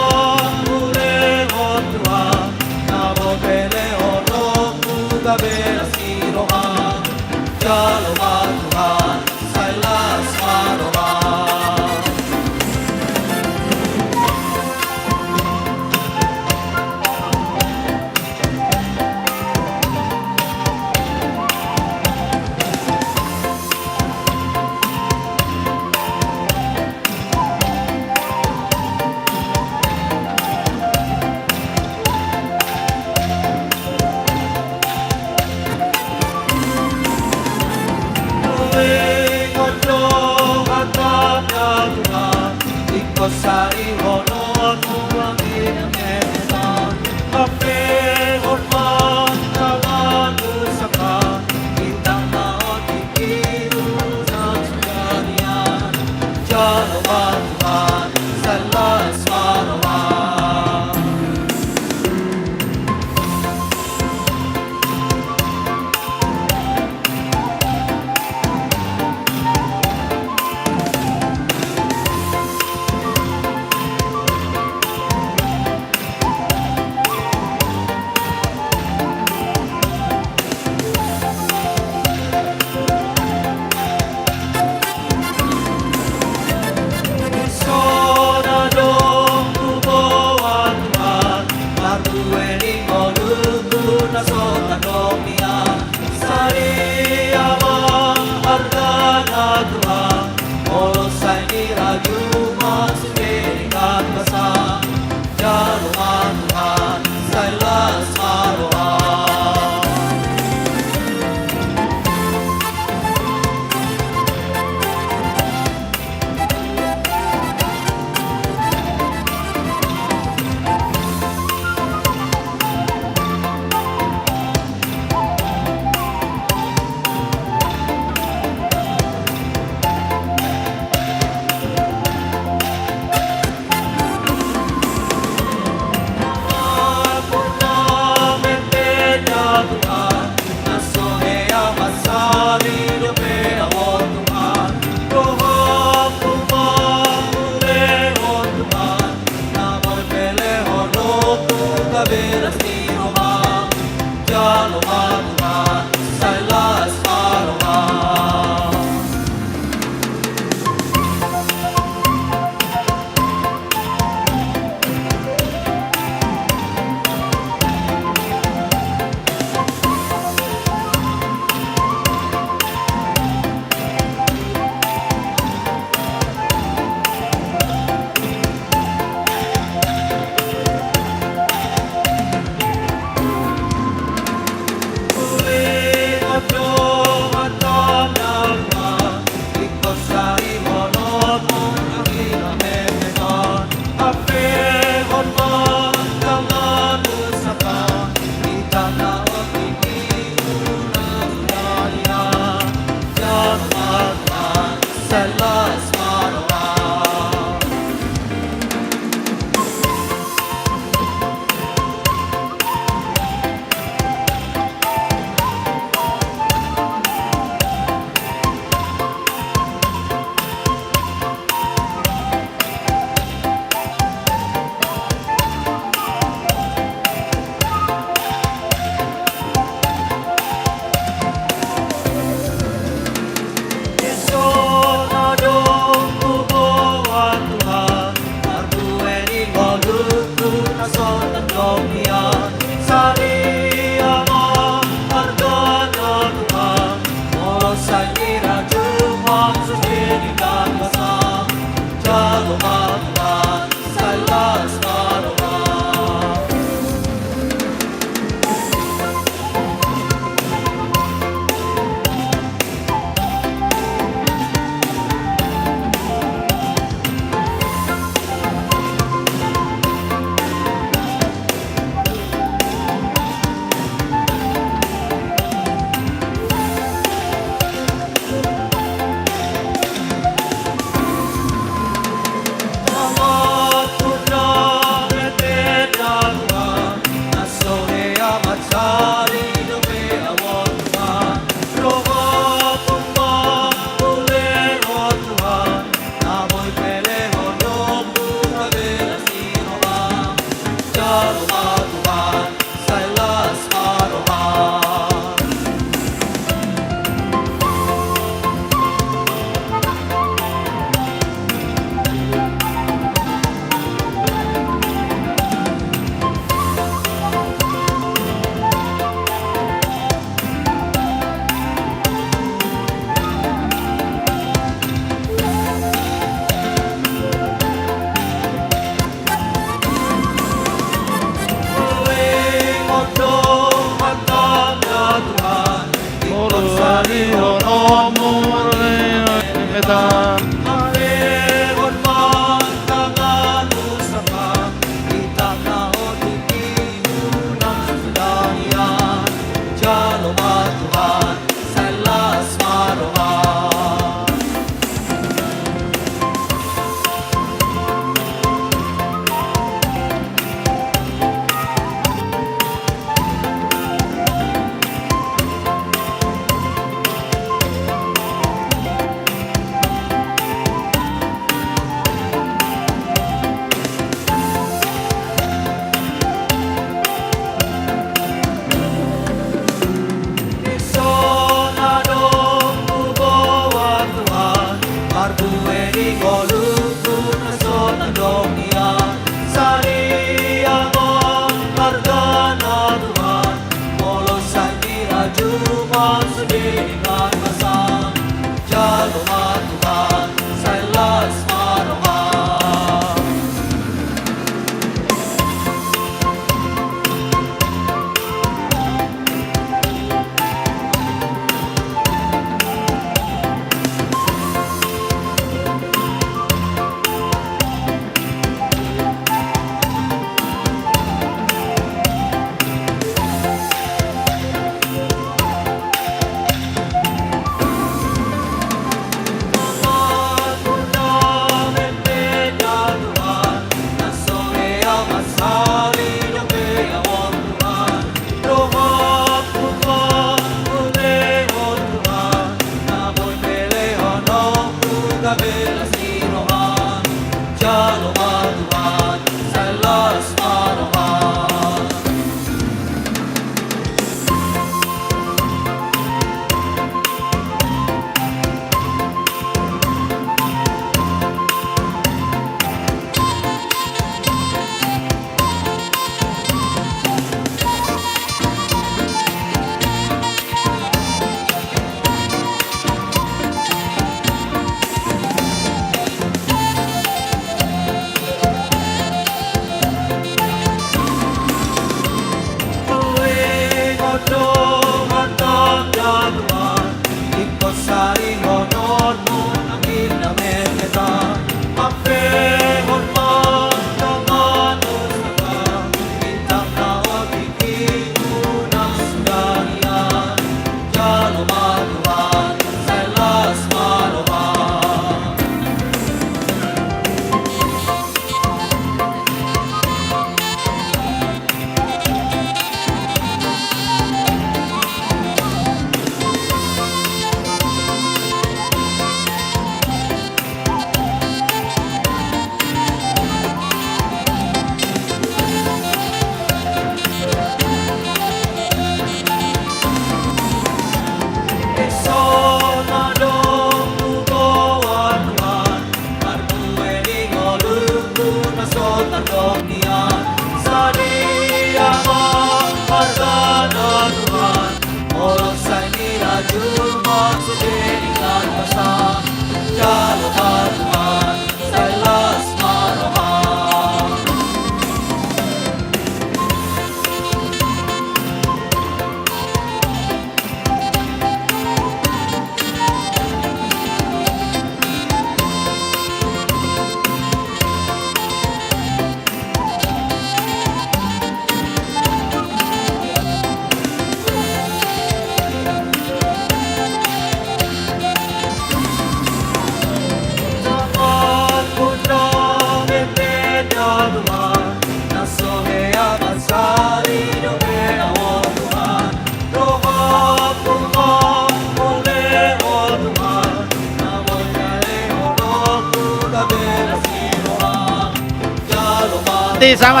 Mari sama.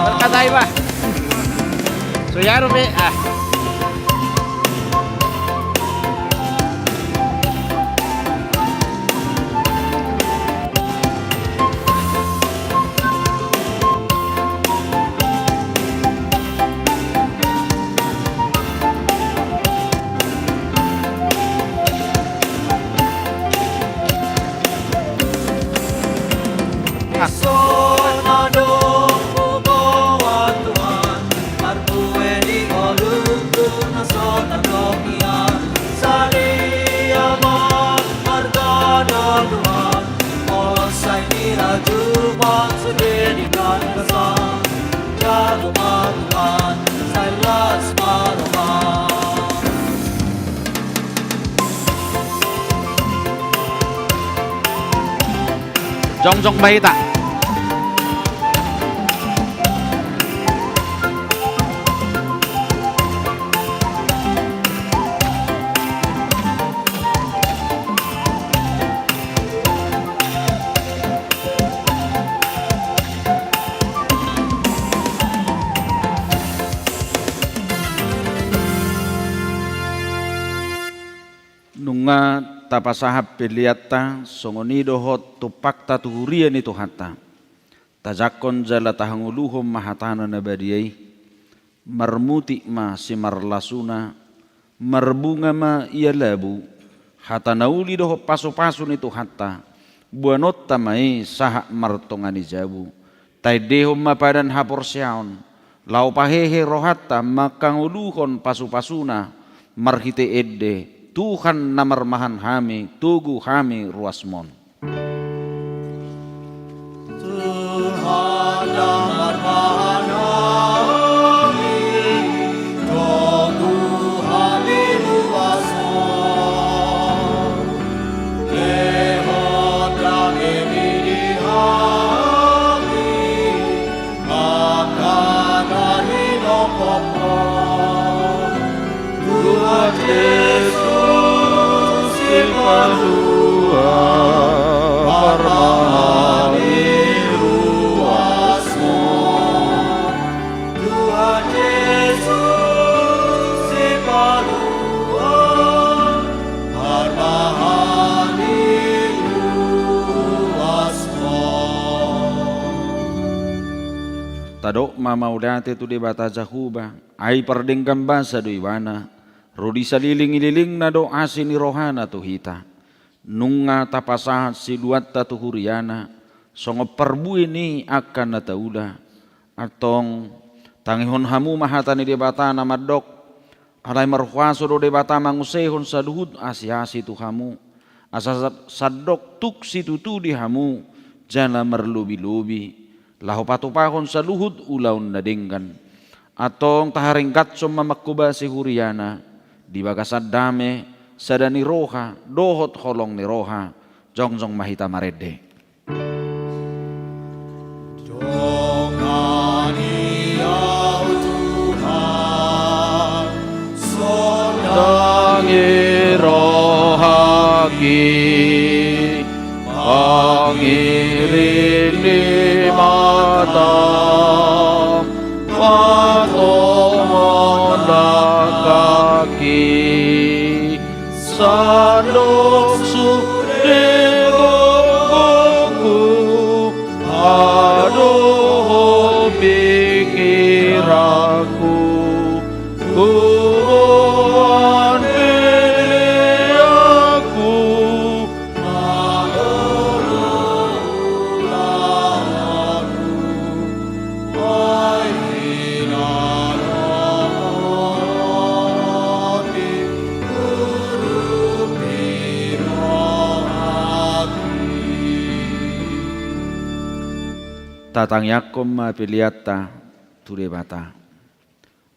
Berkatai ba? So yaro be ah. Jong bay ta. Nunga tapasahap piliata songonido hot tupakta tuhuria ni tuhata tajakon jala tahanguluhum mahatana nabadiyai marmuti ma si marlasuna marbunga ma ia labu hata nauli doho pasu-pasu nitu hatta buanot tamai saha martongani jabu tai deho mapadan hapor siaon lau pahehe rohatta makang uluhon pasu-pasuna marhite edde Tuhan namarmahan hami tugu hami ruasmon. Tuhan namarmahan hami tugu hami ruasmon. Lehot kami di hami akan hari nopopon. Tuhan Yesus Immanuel Parmani ruasmu. Tuhan Yesus Immanuel Parmani ruasmu. Tadok mamaudate tu di bata jahuba ai pardengkam basa do iwana rodi saliling-ililing na do asini rohana tu hita nunga tapasahat si duatta tu huriana songo perbu ini akan nataula atong tangihon hamu mahatani di bata namadok alai marhuaso do di bata mangusehon saduhud asi-asi tu hamu asa sadok tuk si tutu di hamu jana merlubi-lubi lahu patupahon saluhud ulaun nadenggan atong taharing katsom mamakuba si huriana di bagasad dame sadani roha dohot holong ni roha jongjong mahita marede. Dongani au Tuhan sondangi rohaki pangiring di mata patomon kaki sandok sudegoku aduh pikiranku kuan pilih aku tatang yakom mapiliata tu debata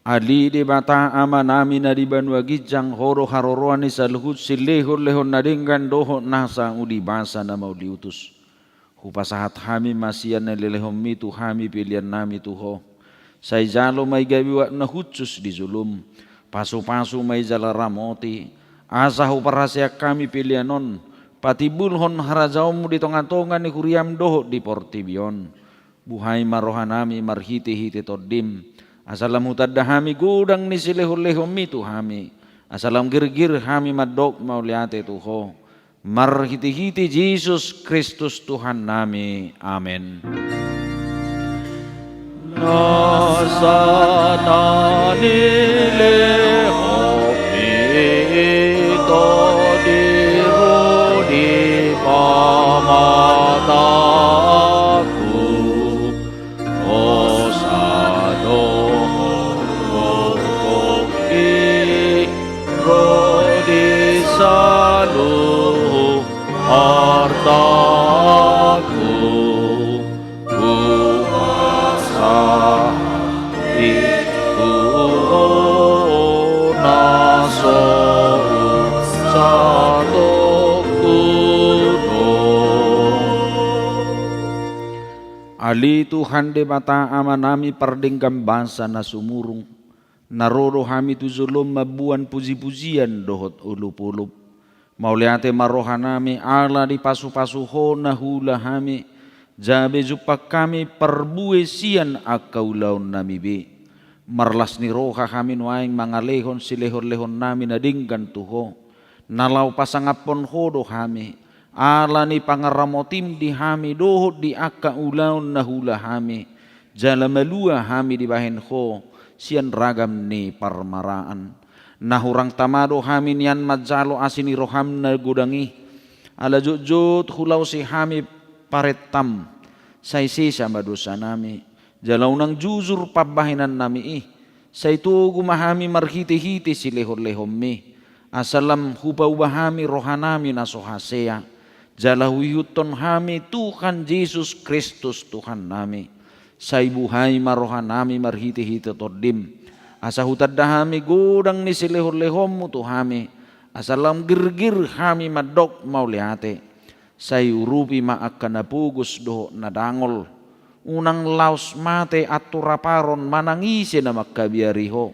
ali debata amanami na di banua gijang horo haroroani saluhut silehon lehon nadenggan doho nasa udi basa na mau diutus hupasahat hami masian na lelehom mitu hami pilihan nami tuho say jalo may gawiwa na hutsus di zulum pasu-pasu may jala ramoti asa huparasya kami pilihanon patibulhon harajaum di tongan-tongan ni kuriam doho di portibion buhay marohanami marhiti-hiti todim asalam hutadda hami gudang ni silehon-lehon mitu hami asalam gir-gir hami madok mauliate tuho marhiti-hiti Jesus Kristus Tuhan nami amin. Nasanani lehom ito diru di pamataku osado hokoki rodi salu hartaku kuasa itu naso satu kuno Ali Tuhan de bata amanami pardengkam bangsa na sumurung naroro hami tu zulum mabuan puji-pujian dohot ulup-ulup mauliate marohanami ala di pasu-pasu hona hula hami jabe jupak kami perbuesian akaulaun nami be marlas ni roha kami nuaing mangalehon silehon-lehon nami nadingkan tuho nalau pasangapon hodo kami ala ni pangaramotim di hami dohot di akaulaun nahula hami jala malua hami di bahen ho sian ragam ni parmaraan Nahurang tamado hami nian madzalo asini roham na gudangi. Ala jujut hulau si hami paretam. Say sisa madosa nami. Jalaw nang juzur pabahinan nami Say tugu mahami marhiti-hiti si lehor-lehom mi. Asalam hubah-ubahami rohanami na sohasea. Jalahuyuton hami Tuhan Yesus Kristus Tuhan nami. Say buhay marohanami marhiti-hiti tordim. Asa hutadahami gudang ni si lehor-lehom mo tuhami. Asalam girgir hami madok maulihate. Say urupi maakan napugus doho nadangol. Unang laos mate aturaparon manangisi na magkabiariho.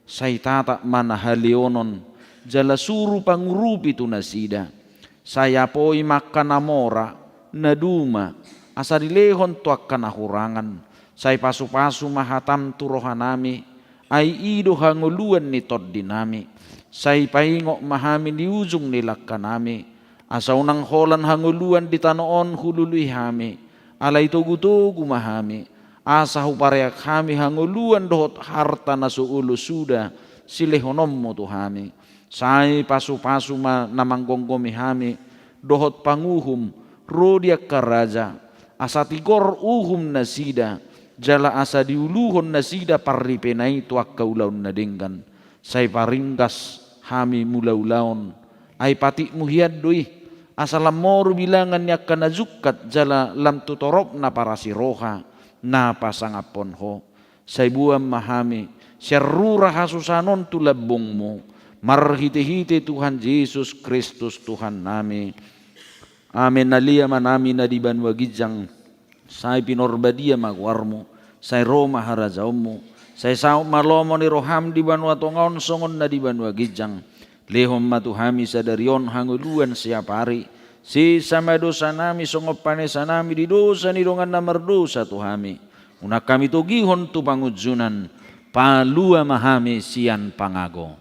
Say tata manahalionon. Jala suru pangurupi tu nasida. Saya po'y makanamora na duma. Asa dilehon tuak kanahurangan. Say pasu-pasu mahatam turohanami. Ay ido hanguluan ni tod dinami. Say pahingo mahami di ujung nilakka nami. Asa unang holan hanguluan di tanoon hulului hami. Alay tugu-tugu mahami. Asa hupareak hami hanguluan dohot harta na suulo suda. Silehonom mo tuhami. Say pasu-pasu namanggonggomi hami. Dohot panguhum. Rodiak karaja. Asa tigor uhum nasida. Jala asa diuluhon nasida parripenai tuak kaulaun nadenggan. Say paringkas hami mulaulaon. Ay pati muhiad doi. Asalam moru bilangan yak kanazukat jala lam tutorop na para si roha. Na pasangapon ho. Say buam mahami. Syarrura hasusanon tulabong mo. Marhiti-hiti Tuhan Yesus Kristus Tuhan nami. Amen nalia manami na di banwagijang. Say pinorbadia magwarmo. Say Roma harajaomo. Say sao malomo ni roham di banwa tongaon songon na di banwagijang. Lehom matuhami sadarion hanguluan siapa hari. Si sama dosa nami songop panesa nami di dosa ni dongan na merdosa tuhami. Una kami tugihon tu pangujunan. Palua mahami sian pangago.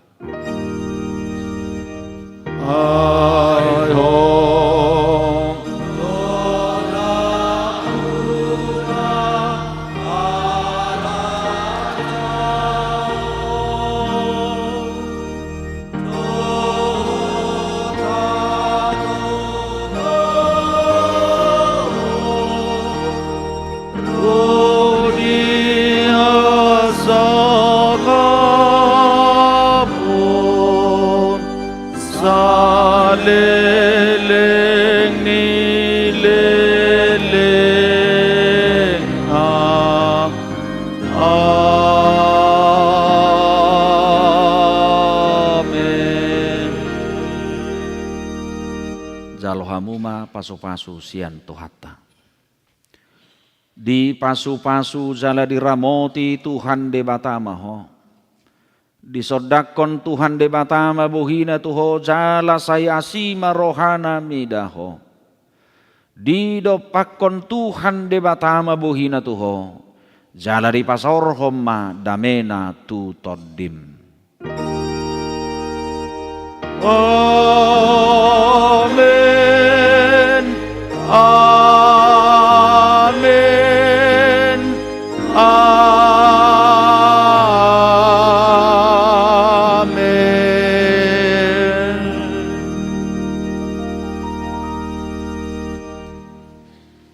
Ay ho. leleng ni leleng amen. Jalohamuma pasu-pasu sian tuhata. Di pasu-pasu jala diramoti Tuhan debatama ho. Disodakon Tuhan debatama buhina tuho jala saya asima rohana midaho. Didopakon Tuhan debatama buhina tuho jala di pasor homma damena tu toddim. Amen. Amen. Amen.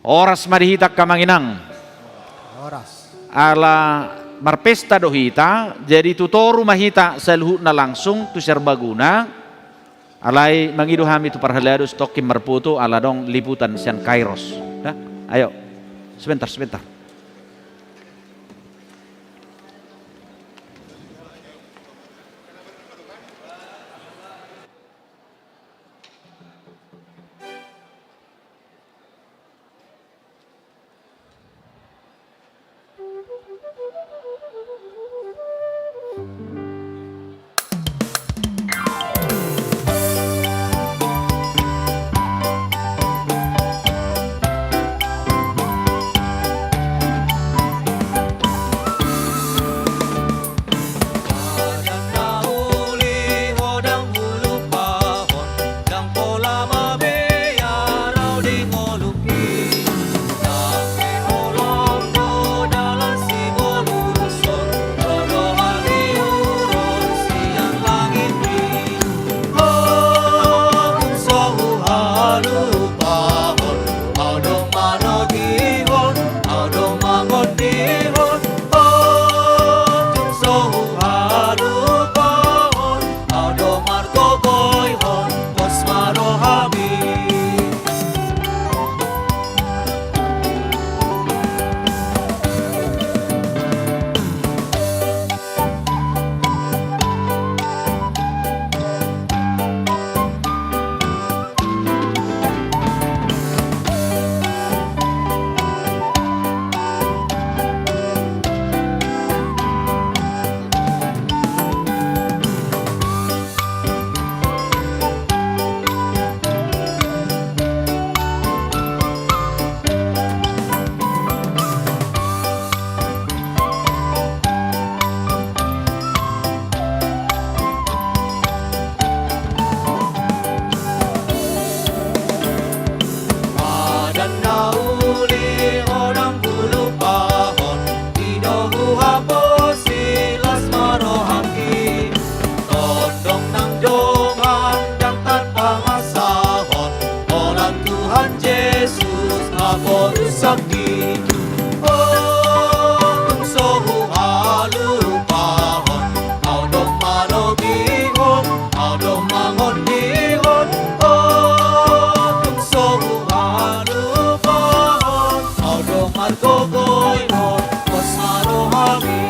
Oras marihitak kamanginang. Oras. Ala marpesta dohita jadi tutoru mahita sa luhut na langsung tu serbaguna. Alay mangido hami tu parhalados tokim marputo ala dong liputan sian Kairos. Dah, ayo. Sebentar. manodihon, audo mangondihon, tung sohu halupahon, audo margogoyhon, posmarohami. Padan nauli orang bulu pahon, idohu haposilas marohaki, tondong nang dongan dan tanpa masahon, orang Tuhan Yesus ngaporusaki. Tung sohu halupahon, audong manobihon, audong mangondihon, tung sohu halupahon, audong margogoyhon, posmarohami.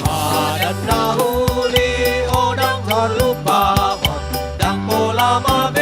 Padan nahuli odang halupahon, dang pola mabe